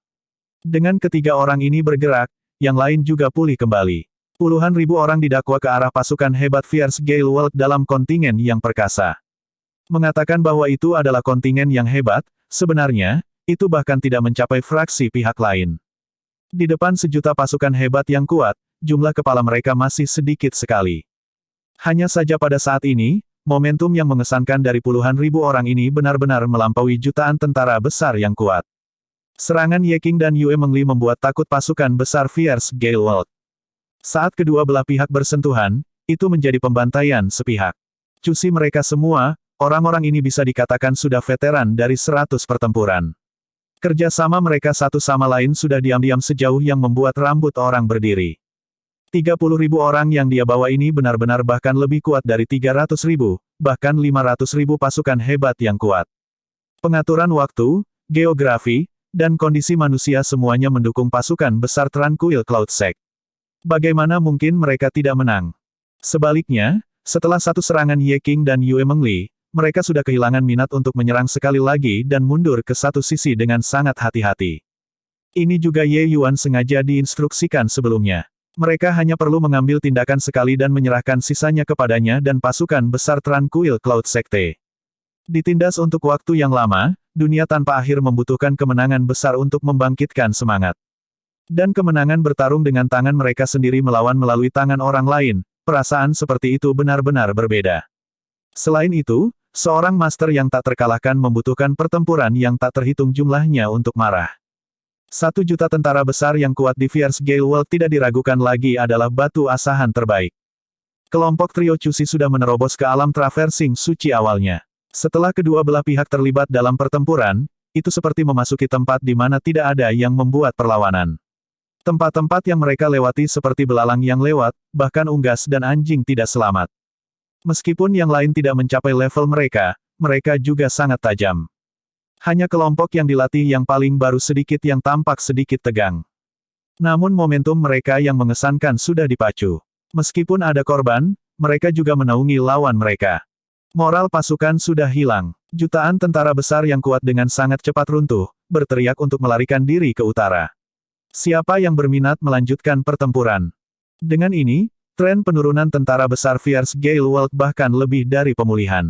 Dengan ketiga orang ini bergerak, yang lain juga pulih kembali. Puluhan ribu orang didakwa ke arah pasukan hebat Fierce Gale World dalam kontingen yang perkasa. Mengatakan bahwa itu adalah kontingen yang hebat, sebenarnya, itu bahkan tidak mencapai fraksi pihak lain. Di depan sejuta pasukan hebat yang kuat, jumlah kepala mereka masih sedikit sekali. Hanya saja pada saat ini, momentum yang mengesankan dari puluhan ribu orang ini benar-benar melampaui jutaan tentara besar yang kuat. Serangan Ye King dan Yue Mengli membuat takut pasukan besar Fierce Gale World. Saat kedua belah pihak bersentuhan, itu menjadi pembantaian sepihak. Cusi mereka semua, orang-orang ini bisa dikatakan sudah veteran dari 100 pertempuran. Kerjasama mereka satu sama lain sudah diam-diam sejauh yang membuat rambut orang berdiri. 30.000 orang yang dia bawa ini benar-benar bahkan lebih kuat dari 300.000, bahkan 500.000 pasukan hebat yang kuat. Pengaturan waktu, geografi, dan kondisi manusia semuanya mendukung pasukan besar Tranquil Cloud Sect. Bagaimana mungkin mereka tidak menang? Sebaliknya, setelah satu serangan Ye King dan Yue Mengli, mereka sudah kehilangan minat untuk menyerang sekali lagi dan mundur ke satu sisi dengan sangat hati-hati. Ini juga Ye Yuan sengaja diinstruksikan sebelumnya. Mereka hanya perlu mengambil tindakan sekali dan menyerahkan sisanya kepadanya dan pasukan besar Tranquil Cloud Secte. Ditindas untuk waktu yang lama, dunia tanpa akhir membutuhkan kemenangan besar untuk membangkitkan semangat. Dan kemenangan bertarung dengan tangan mereka sendiri melawan melalui tangan orang lain, perasaan seperti itu benar-benar berbeda. Selain itu, seorang master yang tak terkalahkan membutuhkan pertempuran yang tak terhitung jumlahnya untuk marah. 1 juta tentara besar yang kuat di Fierce Gale World tidak diragukan lagi adalah batu asahan terbaik. Kelompok trio Cusi sudah menerobos ke alam Traversing suci awalnya. Setelah kedua belah pihak terlibat dalam pertempuran, itu seperti memasuki tempat di mana tidak ada yang membuat perlawanan. Tempat-tempat yang mereka lewati seperti belalang yang lewat, bahkan unggas dan anjing tidak selamat. Meskipun yang lain tidak mencapai level mereka, mereka juga sangat tajam. Hanya kelompok yang dilatih yang paling baru sedikit yang tampak sedikit tegang. Namun momentum mereka yang mengesankan sudah dipacu. Meskipun ada korban, mereka juga menaungi lawan mereka. Moral pasukan sudah hilang. Jutaan tentara besar yang kuat dengan sangat cepat runtuh, berteriak untuk melarikan diri ke utara. Siapa yang berminat melanjutkan pertempuran? Dengan ini, tren penurunan tentara besar Fierce Gale World bahkan lebih dari pemulihan.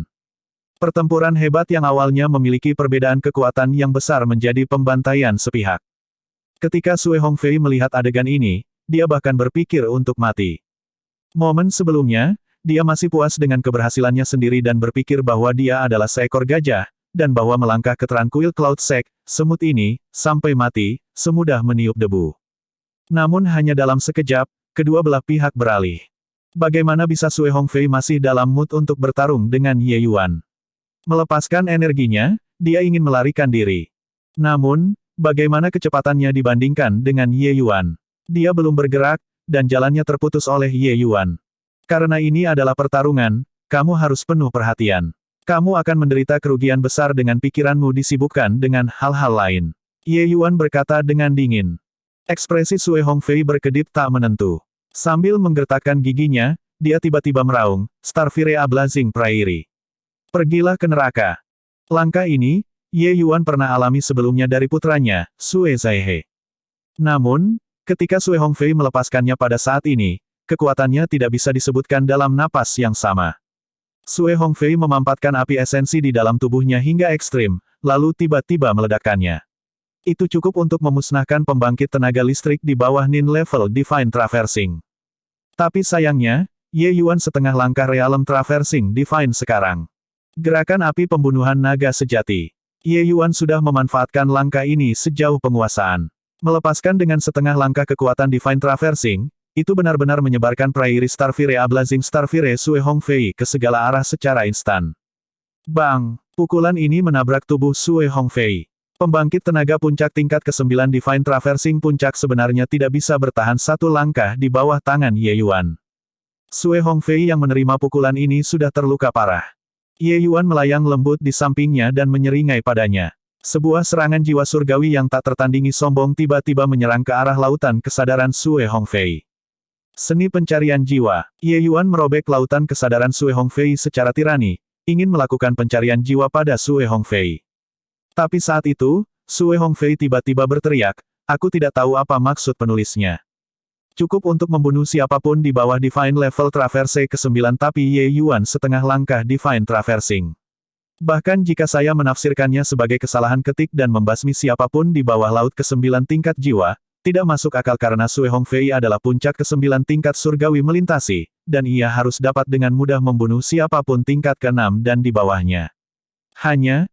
Pertempuran hebat yang awalnya memiliki perbedaan kekuatan yang besar menjadi pembantaian sepihak. Ketika Sue Hongfei melihat adegan ini, dia bahkan berpikir untuk mati. Momen sebelumnya, dia masih puas dengan keberhasilannya sendiri dan berpikir bahwa dia adalah seekor gajah, dan bahwa melangkah ke Tranquil Cloud Sect, semut ini, sampai mati, semudah meniup debu. Namun hanya dalam sekejap, kedua belah pihak beralih. Bagaimana bisa Sue Hongfei masih dalam mood untuk bertarung dengan Ye Yuan? Melepaskan energinya, dia ingin melarikan diri. Namun, bagaimana kecepatannya dibandingkan dengan Ye Yuan? Dia belum bergerak, dan jalannya terputus oleh Ye Yuan. Karena ini adalah pertarungan, kamu harus penuh perhatian. Kamu akan menderita kerugian besar dengan pikiranmu disibukkan dengan hal-hal lain. Ye Yuan berkata dengan dingin. Ekspresi Sue Hongfei berkedip tak menentu. Sambil menggertakkan giginya, dia tiba-tiba meraung, Starfire Blazing Prairie. Pergilah ke neraka. Langkah ini, Ye Yuan pernah alami sebelumnya dari putranya, Sue Zaihe. Namun, ketika Sue Hongfei melepaskannya pada saat ini, kekuatannya tidak bisa disebutkan dalam napas yang sama. Sue Hongfei memampatkan api esensi di dalam tubuhnya hingga ekstrim, lalu tiba-tiba meledakkannya. Itu cukup untuk memusnahkan pembangkit tenaga listrik di bawah Nin level Divine Traversing. Tapi sayangnya, Ye Yuan setengah langkah Realm Traversing Divine sekarang. Gerakan api pembunuhan naga sejati. Ye Yuan sudah memanfaatkan langkah ini sejauh penguasaan. Melepaskan dengan setengah langkah kekuatan Divine Traversing, itu benar-benar menyebarkan Prairie Starfire Blazing Starfire Sue Hongfei ke segala arah secara instan. Bang! Pukulan ini menabrak tubuh Sue Hongfei. Pembangkit tenaga puncak tingkat ke-9 Divine Traversing puncak sebenarnya tidak bisa bertahan satu langkah di bawah tangan Ye Yuan. Sue Hongfei yang menerima pukulan ini sudah terluka parah. Ye Yuan melayang lembut di sampingnya dan menyeringai padanya. Sebuah serangan jiwa surgawi yang tak tertandingi sombong tiba-tiba menyerang ke arah lautan kesadaran Sue Hongfei. Seni pencarian jiwa. Ye Yuan merobek lautan kesadaran Sue Hongfei secara tirani, ingin melakukan pencarian jiwa pada Sue Hongfei. Tapi saat itu, Sue Hongfei tiba-tiba berteriak, aku tidak tahu apa maksud penulisnya. Cukup untuk membunuh siapapun di bawah Divine Level Traverse ke-9 tapi Ye Yuan setengah langkah Divine Traversing. Bahkan jika saya menafsirkannya sebagai kesalahan ketik dan membasmi siapapun di bawah laut ke-9 tingkat jiwa, tidak masuk akal karena Sue Hongfei adalah puncak ke-9 tingkat surgawi melintasi, dan ia harus dapat dengan mudah membunuh siapapun tingkat ke-6 dan di bawahnya. Hanya,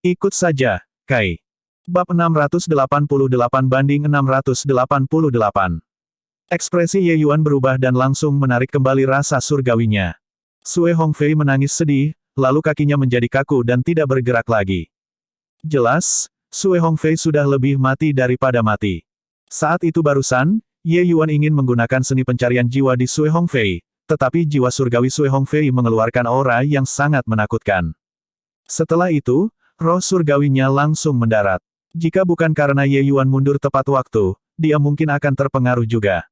ikut saja, Kai. Bab 688-688. Ekspresi Ye Yuan berubah dan langsung menarik kembali rasa surgawinya. Sue Hongfei menangis sedih, lalu kakinya menjadi kaku dan tidak bergerak lagi. Jelas, Sue Hongfei sudah lebih mati daripada mati. Saat itu barusan, Ye Yuan ingin menggunakan seni pencarian jiwa di Sue Hongfei, tetapi jiwa surgawi Sue Hongfei mengeluarkan aura yang sangat menakutkan. Setelah itu, roh surgawinya langsung mendarat. Jika bukan karena Ye Yuan mundur tepat waktu, dia mungkin akan terpengaruh juga.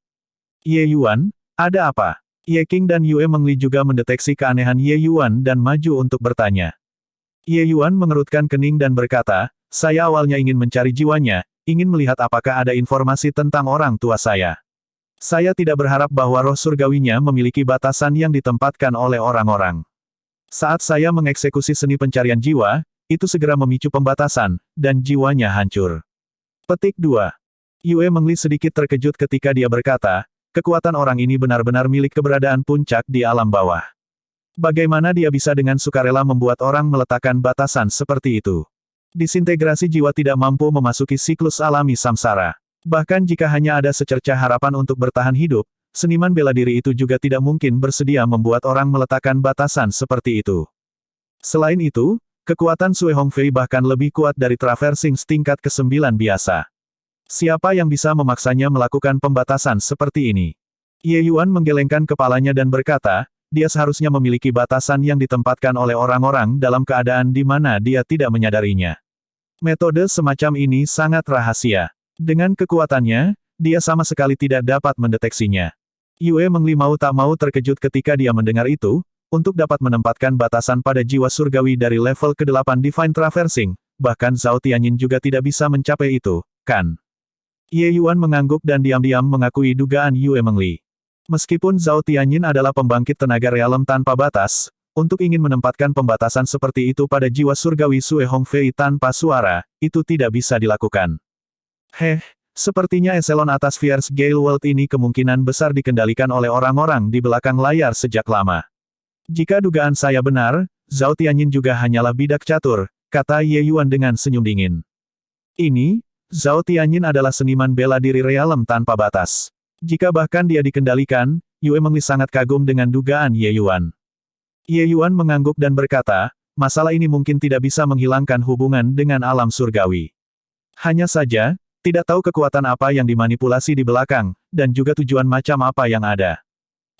Ye Yuan, ada apa? Ye King dan Yue Mengli juga mendeteksi keanehan Ye Yuan dan maju untuk bertanya. Ye Yuan mengerutkan kening dan berkata, saya awalnya ingin mencari jiwanya, ingin melihat apakah ada informasi tentang orang tua saya. Saya tidak berharap bahwa roh surgawinya memiliki batasan yang ditempatkan oleh orang-orang. Saat saya mengeksekusi seni pencarian jiwa, itu segera memicu pembatasan, dan jiwanya hancur. Petik 2. Yue Mengli sedikit terkejut ketika dia berkata, kekuatan orang ini benar-benar milik keberadaan puncak di alam bawah. Bagaimana dia bisa dengan sukarela membuat orang meletakkan batasan seperti itu? Disintegrasi jiwa tidak mampu memasuki siklus alami samsara. Bahkan jika hanya ada secercah harapan untuk bertahan hidup, seniman bela diri itu juga tidak mungkin bersedia membuat orang meletakkan batasan seperti itu. Selain itu, kekuatan Sue Hongfei bahkan lebih kuat dari Traversing tingkat ke-9 biasa. Siapa yang bisa memaksanya melakukan pembatasan seperti ini? Ye Yuan menggelengkan kepalanya dan berkata, dia seharusnya memiliki batasan yang ditempatkan oleh orang-orang dalam keadaan di mana dia tidak menyadarinya. Metode semacam ini sangat rahasia. Dengan kekuatannya, dia sama sekali tidak dapat mendeteksinya. Yue Mengli mau tak mau terkejut ketika dia mendengar itu, untuk dapat menempatkan batasan pada jiwa surgawi dari level ke-8 Divine Traversing, bahkan Zhao Tianyin juga tidak bisa mencapai itu, kan? Ye Yuan mengangguk dan diam-diam mengakui dugaan Yue Mengli. Meskipun Zhao Tianyin adalah pembangkit tenaga realem tanpa batas, untuk ingin menempatkan pembatasan seperti itu pada jiwa surgawi Sue Hongfei tanpa suara, itu tidak bisa dilakukan. Sepertinya eselon atas Fierce Gale World ini kemungkinan besar dikendalikan oleh orang-orang di belakang layar sejak lama. Jika dugaan saya benar, Zhao Tianyin juga hanyalah bidak catur, kata Ye Yuan dengan senyum dingin. Ini, Zhao Tianyin adalah seniman bela diri realem tanpa batas. Jika bahkan dia dikendalikan, Yue Mengli sangat kagum dengan dugaan Ye Yuan. Ye Yuan mengangguk dan berkata, masalah ini mungkin tidak bisa menghilangkan hubungan dengan alam surgawi. Hanya saja, tidak tahu kekuatan apa yang dimanipulasi di belakang, dan juga tujuan macam apa yang ada.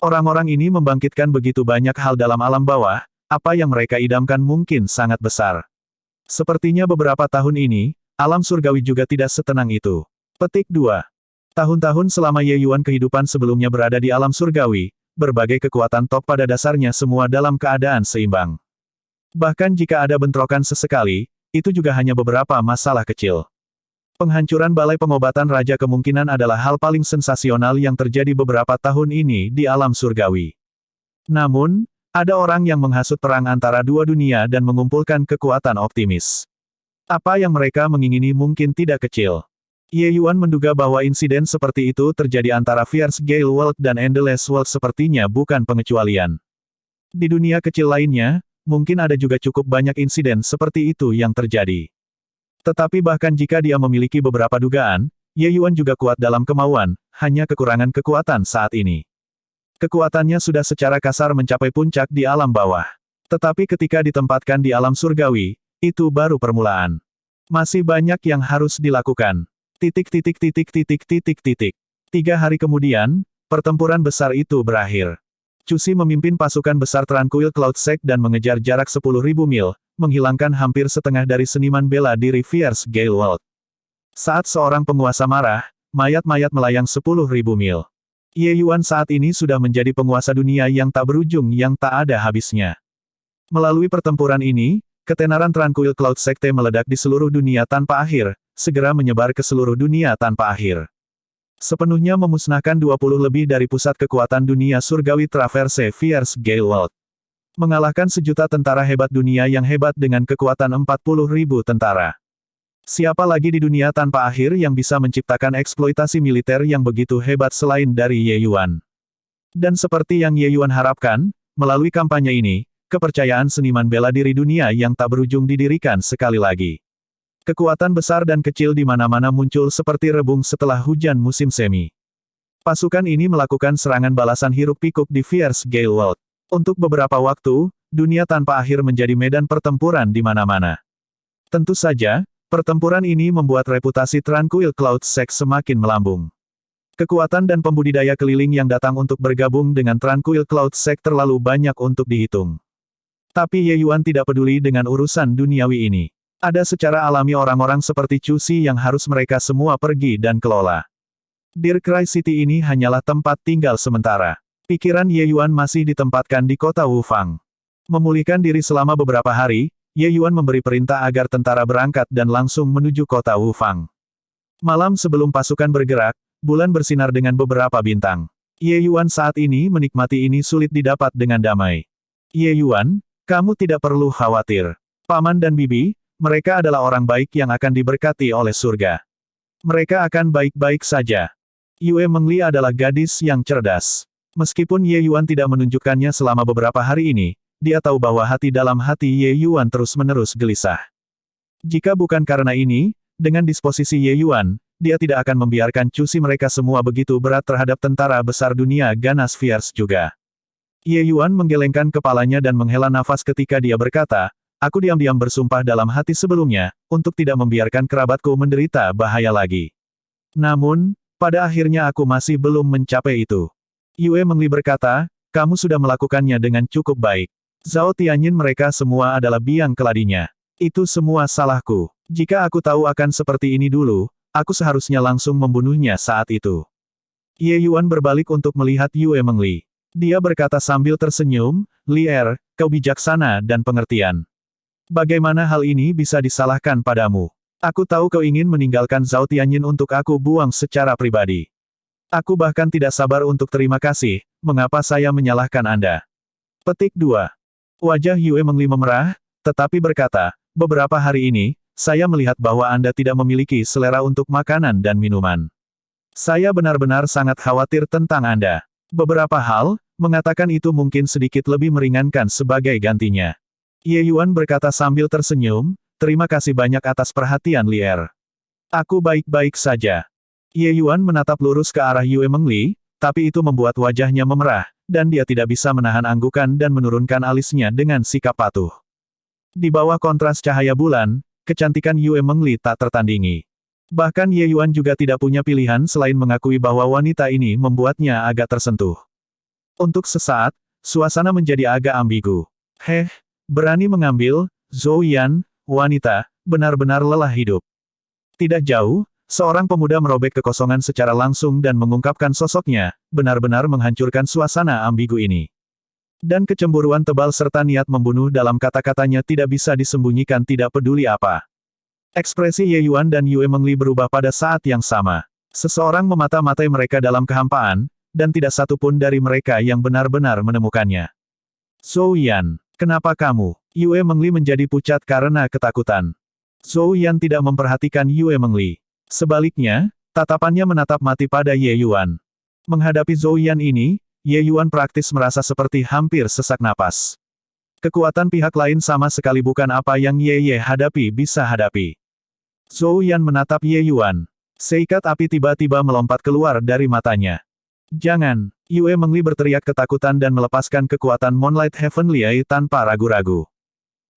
Orang-orang ini membangkitkan begitu banyak hal dalam alam bawah, apa yang mereka idamkan mungkin sangat besar. Sepertinya beberapa tahun ini, alam surgawi juga tidak setenang itu. Petik 2. Tahun-tahun selama Ye Yuan kehidupan sebelumnya berada di alam surgawi, berbagai kekuatan top pada dasarnya semua dalam keadaan seimbang. Bahkan jika ada bentrokan sesekali, itu juga hanya beberapa masalah kecil. Penghancuran balai pengobatan raja kemungkinan adalah hal paling sensasional yang terjadi beberapa tahun ini di alam surgawi. Namun, ada orang yang menghasut perang antara dua dunia dan mengumpulkan kekuatan optimis. Apa yang mereka mengingini mungkin tidak kecil. Ye Yuan menduga bahwa insiden seperti itu terjadi antara Fierce Gale World dan Endless World sepertinya bukan pengecualian. Di dunia kecil lainnya, mungkin ada juga cukup banyak insiden seperti itu yang terjadi. Tetapi bahkan jika dia memiliki beberapa dugaan, Ye Yuan juga kuat dalam kemauan, hanya kekurangan kekuatan saat ini. Kekuatannya sudah secara kasar mencapai puncak di alam bawah. Tetapi ketika ditempatkan di alam surgawi, itu baru permulaan. Masih banyak yang harus dilakukan. 3 hari kemudian, pertempuran besar itu berakhir. Cusi memimpin pasukan besar Tranquil Cloud Sect dan mengejar jarak 10.000 mil, menghilangkan hampir setengah dari seniman bela diri Fierce Gale World. Saat seorang penguasa marah, mayat-mayat melayang 10.000 mil. Ye Yuan saat ini sudah menjadi penguasa dunia yang tak berujung yang tak ada habisnya. Melalui pertempuran ini, ketenaran Tranquil Cloud Secte meledak di seluruh dunia tanpa akhir, segera menyebar ke seluruh dunia tanpa akhir. Sepenuhnya memusnahkan 20 lebih dari pusat kekuatan dunia surgawi Traverse Fierce Gale World. Mengalahkan sejuta tentara hebat dunia yang hebat dengan kekuatan 40.000 tentara. Siapa lagi di dunia tanpa akhir yang bisa menciptakan eksploitasi militer yang begitu hebat selain dari Ye Yuan? Dan seperti yang Ye Yuan harapkan, melalui kampanye ini, kepercayaan seniman bela diri dunia yang tak berujung didirikan sekali lagi. Kekuatan besar dan kecil di mana-mana muncul seperti rebung setelah hujan musim semi. Pasukan ini melakukan serangan balasan hiruk-pikuk di Fierce Gale World. Untuk beberapa waktu, dunia tanpa akhir menjadi medan pertempuran di mana-mana. Tentu saja, pertempuran ini membuat reputasi Tranquil Cloud Sect semakin melambung. Kekuatan dan pembudidaya keliling yang datang untuk bergabung dengan Tranquil Cloud Sect terlalu banyak untuk dihitung. Tapi Ye Yuan tidak peduli dengan urusan duniawi ini. Ada secara alami orang-orang seperti Chu Xi yang harus mereka semua pergi dan kelola. Dirkrai City ini hanyalah tempat tinggal sementara. Pikiran Ye Yuan masih ditempatkan di kota Wufang. Memulihkan diri selama beberapa hari, Ye Yuan memberi perintah agar tentara berangkat dan langsung menuju kota Wufang. Malam sebelum pasukan bergerak, bulan bersinar dengan beberapa bintang. Ye Yuan saat ini menikmati ini sulit didapat dengan damai. Ye Yuan, kamu tidak perlu khawatir. Paman dan bibi, mereka adalah orang baik yang akan diberkati oleh surga. Mereka akan baik-baik saja. Yue Mengli adalah gadis yang cerdas. Meskipun Ye Yuan tidak menunjukkannya selama beberapa hari ini, dia tahu bahwa hati dalam hati Ye Yuan terus-menerus gelisah. Jika bukan karena ini, dengan disposisi Ye Yuan, dia tidak akan membiarkan Cusi mereka semua begitu berat terhadap tentara besar dunia ganas Fierce juga. Ye Yuan menggelengkan kepalanya dan menghela nafas ketika dia berkata, aku diam-diam bersumpah dalam hati sebelumnya, untuk tidak membiarkan kerabatku menderita bahaya lagi. Namun, pada akhirnya aku masih belum mencapai itu. Yue Mengli berkata, kamu sudah melakukannya dengan cukup baik. Zhao Tianyin mereka semua adalah biang keladinya. Itu semua salahku. Jika aku tahu akan seperti ini dulu, aku seharusnya langsung membunuhnya saat itu. Ye Yuan berbalik untuk melihat Yue Mengli. Dia berkata sambil tersenyum, Li Er, kau bijaksana dan pengertian. Bagaimana hal ini bisa disalahkan padamu? Aku tahu kau ingin meninggalkan Zhao Tianyin untuk aku buang secara pribadi. Aku bahkan tidak sabar untuk terima kasih, mengapa saya menyalahkan Anda? Petik 2. Wajah Yue Mengli memerah, tetapi berkata, beberapa hari ini, saya melihat bahwa Anda tidak memiliki selera untuk makanan dan minuman. Saya benar-benar sangat khawatir tentang Anda. Beberapa hal, mengatakan itu mungkin sedikit lebih meringankan sebagai gantinya. Ye Yuan berkata sambil tersenyum, terima kasih banyak atas perhatian Li Er. Aku baik-baik saja. Ye Yuan menatap lurus ke arah Yue Mengli, tapi itu membuat wajahnya memerah, dan dia tidak bisa menahan anggukan dan menurunkan alisnya dengan sikap patuh. Di bawah kontras cahaya bulan, kecantikan Yue Mengli tak tertandingi. Bahkan Ye Yuan juga tidak punya pilihan selain mengakui bahwa wanita ini membuatnya agak tersentuh. Untuk sesaat, suasana menjadi agak ambigu. Berani mengambil, Zhou Yan, wanita, benar-benar lelah hidup. Tidak jauh, seorang pemuda merobek kekosongan secara langsung dan mengungkapkan sosoknya, benar-benar menghancurkan suasana ambigu ini. Dan kecemburuan tebal serta niat membunuh dalam kata-katanya tidak bisa disembunyikan tidak peduli apa. Ekspresi Ye Yuan dan Yue Mengli berubah pada saat yang sama. Seseorang memata-matai mereka dalam kehampaan, dan tidak satu pun dari mereka yang benar-benar menemukannya. Zhou Yan, kenapa kamu? Yue Mengli menjadi pucat karena ketakutan. Zhou Yan tidak memperhatikan Yue Mengli. Sebaliknya, tatapannya menatap mati pada Ye Yuan. Menghadapi Zhou Yan ini, Ye Yuan praktis merasa seperti hampir sesak napas. Kekuatan pihak lain sama sekali bukan apa yang Ye hadapi bisa hadapi. Zhou Yan menatap Ye Yuan. Seikat api tiba-tiba melompat keluar dari matanya. Jangan! Yue Mengli berteriak ketakutan dan melepaskan kekuatan Moonlight Heavenly Eye tanpa ragu-ragu.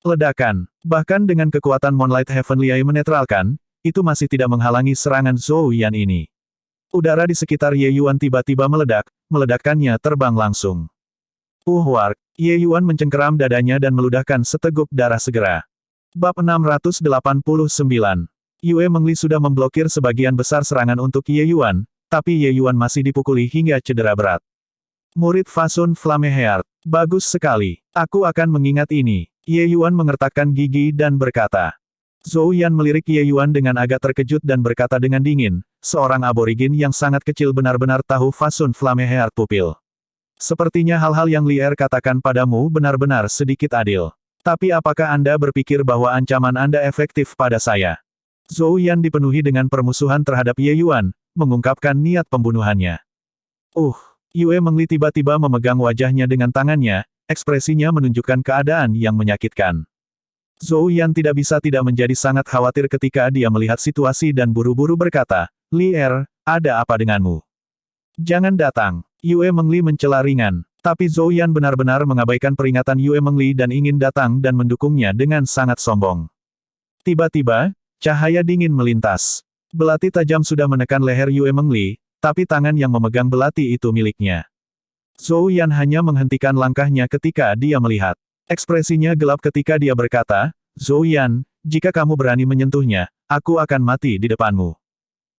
Ledakan. Bahkan dengan kekuatan Moonlight Heavenly Eye menetralkan, itu masih tidak menghalangi serangan Zhou Yan ini. Udara di sekitar Ye Yuan tiba-tiba meledak, meledakkannya terbang langsung. Wark! Ye Yuan mencengkeram dadanya dan meludahkan seteguk darah segera. Bab 689. Yue Mengli sudah memblokir sebagian besar serangan untuk Ye Yuan, tapi Ye Yuan masih dipukuli hingga cedera berat. Murid Fasun Flameheart. Bagus sekali. Aku akan mengingat ini. Ye Yuan mengertakkan gigi dan berkata. Zhou Yan melirik Ye Yuan dengan agak terkejut dan berkata dengan dingin, seorang aborigin yang sangat kecil benar-benar tahu Fasun Flameheart pupil. Sepertinya hal-hal yang Li Er katakan padamu benar-benar sedikit adil. Tapi apakah Anda berpikir bahwa ancaman Anda efektif pada saya? Zhou Yan dipenuhi dengan permusuhan terhadap Ye Yuan, mengungkapkan niat pembunuhannya. Yue Mengli tiba-tiba memegang wajahnya dengan tangannya, ekspresinya menunjukkan keadaan yang menyakitkan. Zhou Yan tidak bisa tidak menjadi sangat khawatir ketika dia melihat situasi dan buru-buru berkata, Li Er, ada apa denganmu? Jangan datang. Yue Mengli mencela ringan. Tapi Zhou Yan benar-benar mengabaikan peringatan Yue Mengli dan ingin datang dan mendukungnya dengan sangat sombong. Tiba-tiba, cahaya dingin melintas. Belati tajam sudah menekan leher Yue Mengli, tapi tangan yang memegang belati itu miliknya. Zhou Yan hanya menghentikan langkahnya ketika dia melihat. Ekspresinya gelap ketika dia berkata, Zhou Yan, jika kamu berani menyentuhnya, aku akan mati di depanmu.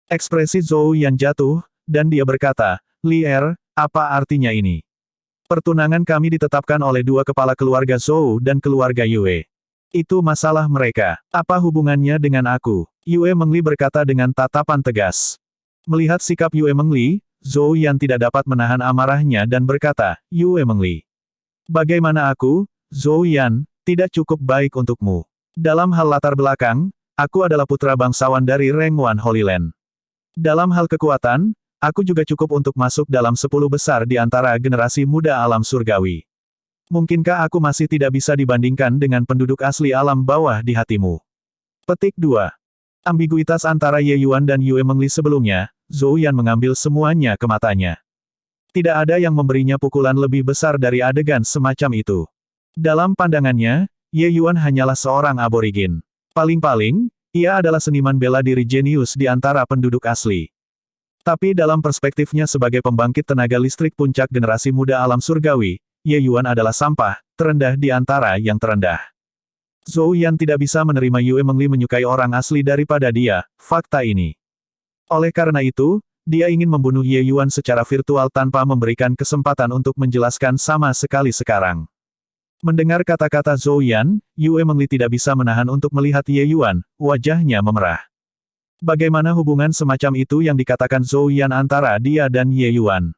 Ekspresi Zhou Yan jatuh, dan dia berkata, Li Er, apa artinya ini? Pertunangan kami ditetapkan oleh dua kepala keluarga Zhou dan keluarga Yue. Itu masalah mereka. Apa hubungannya dengan aku? Yue Mengli berkata dengan tatapan tegas. Melihat sikap Yue Mengli, Zhou Yan tidak dapat menahan amarahnya dan berkata, Yue Mengli. Bagaimana aku, Zhou Yan, tidak cukup baik untukmu? Dalam hal latar belakang, aku adalah putra bangsawan dari Rengwan Holy Land. Dalam hal kekuatan, aku juga cukup untuk masuk dalam 10 besar di antara generasi muda alam surgawi. Mungkinkah aku masih tidak bisa dibandingkan dengan penduduk asli alam bawah di hatimu? Petik 2. Ambiguitas antara Ye Yuan dan Yue Mengli sebelumnya, Zhou Yan mengambil semuanya ke matanya. Tidak ada yang memberinya pukulan lebih besar dari adegan semacam itu. Dalam pandangannya, Ye Yuan hanyalah seorang aborigin. Paling-paling, ia adalah seniman bela diri jenius di antara penduduk asli. Tapi dalam perspektifnya sebagai pembangkit tenaga listrik puncak generasi muda alam surgawi, Ye Yuan adalah sampah, terendah di antara yang terendah. Zhou Yan tidak bisa menerima Yue Mengli menyukai orang asli daripada dia, fakta ini. Oleh karena itu, dia ingin membunuh Ye Yuan secara virtual tanpa memberikan kesempatan untuk menjelaskan sama sekali sekarang. Mendengar kata-kata Zhou Yan, Yue Mengli tidak bisa menahan untuk melihat Ye Yuan, wajahnya memerah. Bagaimana hubungan semacam itu yang dikatakan Zhou Yan antara dia dan Ye Yuan?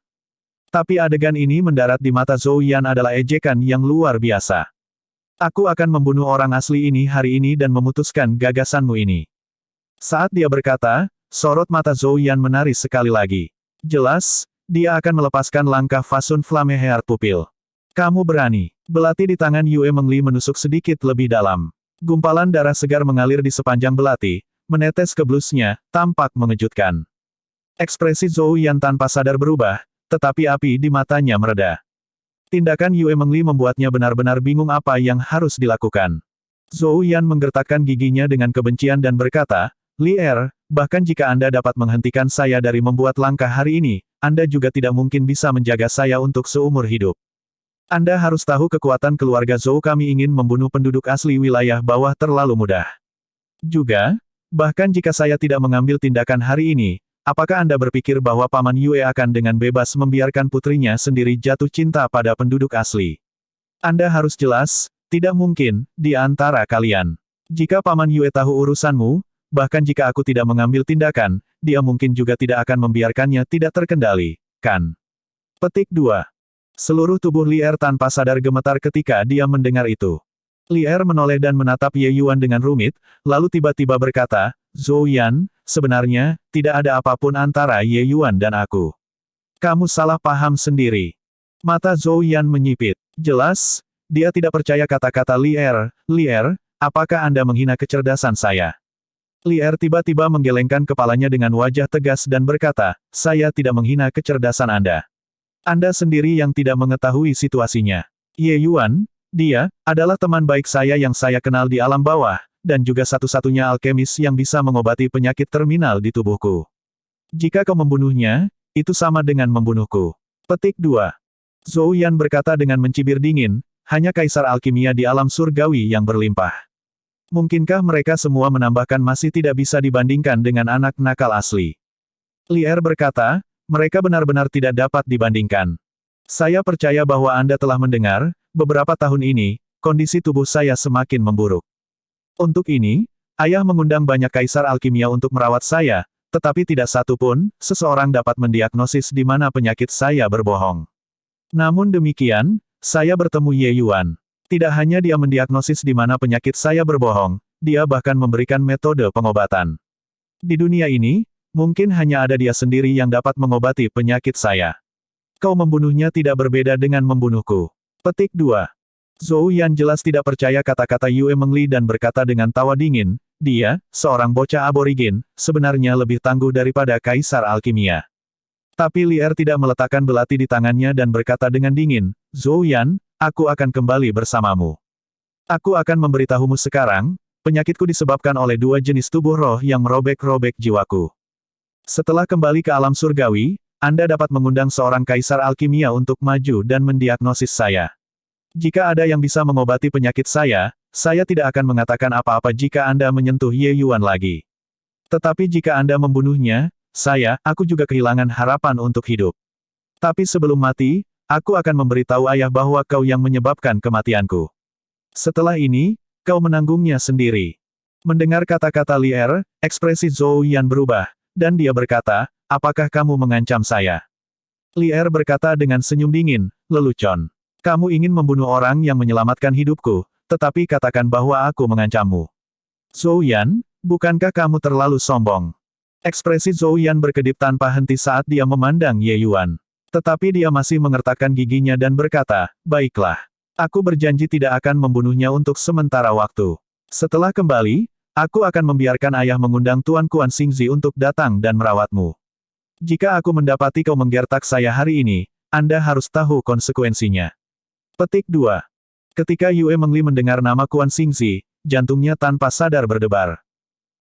Tapi adegan ini mendarat di mata Zhou Yan adalah ejekan yang luar biasa. Aku akan membunuh orang asli ini hari ini dan memutuskan gagasanmu ini. Saat dia berkata, sorot mata Zhou Yan menari sekali lagi. Jelas, dia akan melepaskan langkah Fasun Flame Heart Pupil. Kamu berani. Belati di tangan Yue Mengli menusuk sedikit lebih dalam. Gumpalan darah segar mengalir di sepanjang belati, menetes ke blusnya, tampak mengejutkan. Ekspresi Zhou Yan tanpa sadar berubah, tetapi api di matanya mereda. Tindakan Yue Mengli membuatnya benar-benar bingung apa yang harus dilakukan. Zhou Yan menggertakkan giginya dengan kebencian dan berkata, Li Er, bahkan jika Anda dapat menghentikan saya dari membuat langkah hari ini, Anda juga tidak mungkin bisa menjaga saya untuk seumur hidup. Anda harus tahu kekuatan keluarga Zhou kami ingin membunuh penduduk asli wilayah bawah terlalu mudah. Juga, bahkan jika saya tidak mengambil tindakan hari ini, apakah Anda berpikir bahwa Paman Yue akan dengan bebas membiarkan putrinya sendiri jatuh cinta pada penduduk asli? Anda harus jelas, tidak mungkin, di antara kalian. Jika Paman Yue tahu urusanmu, bahkan jika aku tidak mengambil tindakan, dia mungkin juga tidak akan membiarkannya tidak terkendali, kan? Petik 2. Seluruh tubuh Li Er tanpa sadar gemetar ketika dia mendengar itu. Li Er menoleh dan menatap Ye Yuan dengan rumit, lalu tiba-tiba berkata, Zhou Yan, sebenarnya, tidak ada apapun antara Ye Yuan dan aku. Kamu salah paham sendiri. Mata Zhou Yan menyipit. Jelas, dia tidak percaya kata-kata Li Er. Li Er, apakah Anda menghina kecerdasan saya? Li Er tiba-tiba menggelengkan kepalanya dengan wajah tegas dan berkata, saya tidak menghina kecerdasan Anda. Anda sendiri yang tidak mengetahui situasinya. Ye Yuan, dia, adalah teman baik saya yang saya kenal di alam bawah, dan juga satu-satunya alkemis yang bisa mengobati penyakit terminal di tubuhku. Jika kau membunuhnya, itu sama dengan membunuhku. Petik 2. Zhou Yan berkata dengan mencibir dingin, hanya kaisar alkimia di alam surgawi yang berlimpah. Mungkinkah mereka semua menambahkan masih tidak bisa dibandingkan dengan anak nakal asli? Li Er berkata, mereka benar-benar tidak dapat dibandingkan. Saya percaya bahwa Anda telah mendengar, beberapa tahun ini, kondisi tubuh saya semakin memburuk. Untuk ini, ayah mengundang banyak kaisar alkimia untuk merawat saya, tetapi tidak satu pun, seseorang dapat mendiagnosis di mana penyakit saya berbohong. Namun demikian, saya bertemu Ye Yuan. Tidak hanya dia mendiagnosis di mana penyakit saya berbohong, dia bahkan memberikan metode pengobatan. Di dunia ini, mungkin hanya ada dia sendiri yang dapat mengobati penyakit saya. Kau membunuhnya tidak berbeda dengan membunuhku. Petik 2. Zhou Yan jelas tidak percaya kata-kata Yue Mengli dan berkata dengan tawa dingin, dia, seorang bocah aborigin, sebenarnya lebih tangguh daripada kaisar alkimia. Tapi Li Er tidak meletakkan belati di tangannya dan berkata dengan dingin, Zhou Yan, aku akan kembali bersamamu. Aku akan memberitahumu sekarang, penyakitku disebabkan oleh dua jenis tubuh roh yang merobek-robek jiwaku. Setelah kembali ke alam surgawi, Anda dapat mengundang seorang kaisar alkimia untuk maju dan mendiagnosis saya. Jika ada yang bisa mengobati penyakit saya tidak akan mengatakan apa-apa jika Anda menyentuh Ye Yuan lagi. Tetapi jika Anda membunuhnya, aku juga kehilangan harapan untuk hidup. Tapi sebelum mati, aku akan memberitahu ayah bahwa kau yang menyebabkan kematianku. Setelah ini, kau menanggungnya sendiri. Mendengar kata-kata Li Er, ekspresi Zhou Yan berubah. Dan dia berkata, apakah kamu mengancam saya? Li Er berkata dengan senyum dingin, lelucon. Kamu ingin membunuh orang yang menyelamatkan hidupku, tetapi katakan bahwa aku mengancammu. Zhou Yan, bukankah kamu terlalu sombong? Ekspresi Zhou Yan berkedip tanpa henti saat dia memandang Ye Yuan. Tetapi dia masih mengertakkan giginya dan berkata, baiklah. Aku berjanji tidak akan membunuhnya untuk sementara waktu. Setelah kembali, aku akan membiarkan ayah mengundang Tuan Kuan Xingzi untuk datang dan merawatmu. Jika aku mendapati kau menggertak saya hari ini, Anda harus tahu konsekuensinya. Petik 2. Ketika Yue Mengli mendengar nama Kuan Xingzi, jantungnya tanpa sadar berdebar.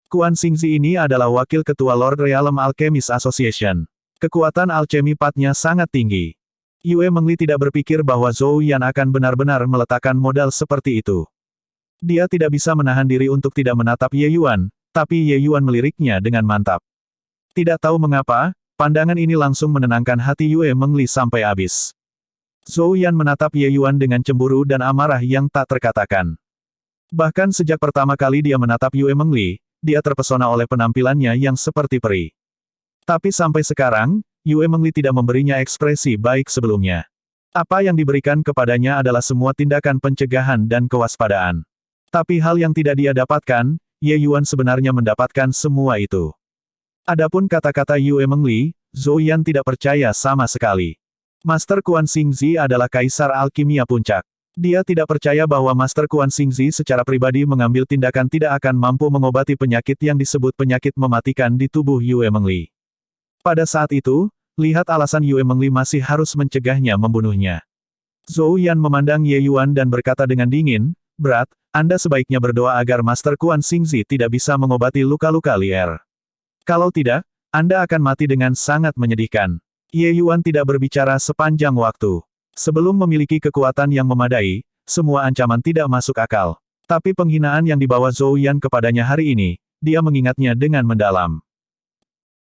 Kuan Xingzi ini adalah wakil ketua Lord Realm Alchemist Association. Kekuatan alchemy patnya sangat tinggi. Yue Mengli tidak berpikir bahwa Zhou Yan akan benar-benar meletakkan modal seperti itu. Dia tidak bisa menahan diri untuk tidak menatap Ye Yuan, tapi Ye Yuan meliriknya dengan mantap. Tidak tahu mengapa, Pandangan ini langsung menenangkan hati Yue Mengli sampai habis. Zhou Yan menatap Ye Yuan dengan cemburu dan amarah yang tak terkatakan. Bahkan sejak pertama kali dia menatap Yue Mengli, dia terpesona oleh penampilannya yang seperti peri. Tapi sampai sekarang, Yue Mengli tidak memberinya ekspresi baik sebelumnya. Apa yang diberikan kepadanya adalah semua tindakan pencegahan dan kewaspadaan. Tapi hal yang tidak dia dapatkan, Ye Yuan sebenarnya mendapatkan semua itu. Adapun kata-kata Yue Mengli, Zhou Yan tidak percaya sama sekali. Master Quan Xingzi adalah kaisar alkimia puncak. Dia tidak percaya bahwa Master Quan Xingzi secara pribadi mengambil tindakan tidak akan mampu mengobati penyakit yang disebut penyakit mematikan di tubuh Yue Mengli. Pada saat itu, lihat alasan Yue Mengli masih harus mencegahnya membunuhnya. Zhou Yan memandang Ye Yuan dan berkata dengan dingin, "Berat, Anda sebaiknya berdoa agar Master Quan Xingzi tidak bisa mengobati luka-luka liar. Kalau tidak, Anda akan mati dengan sangat menyedihkan." Ye Yuan tidak berbicara sepanjang waktu. Sebelum memiliki kekuatan yang memadai, semua ancaman tidak masuk akal. Tapi penghinaan yang dibawa Zhou Yan kepadanya hari ini, dia mengingatnya dengan mendalam.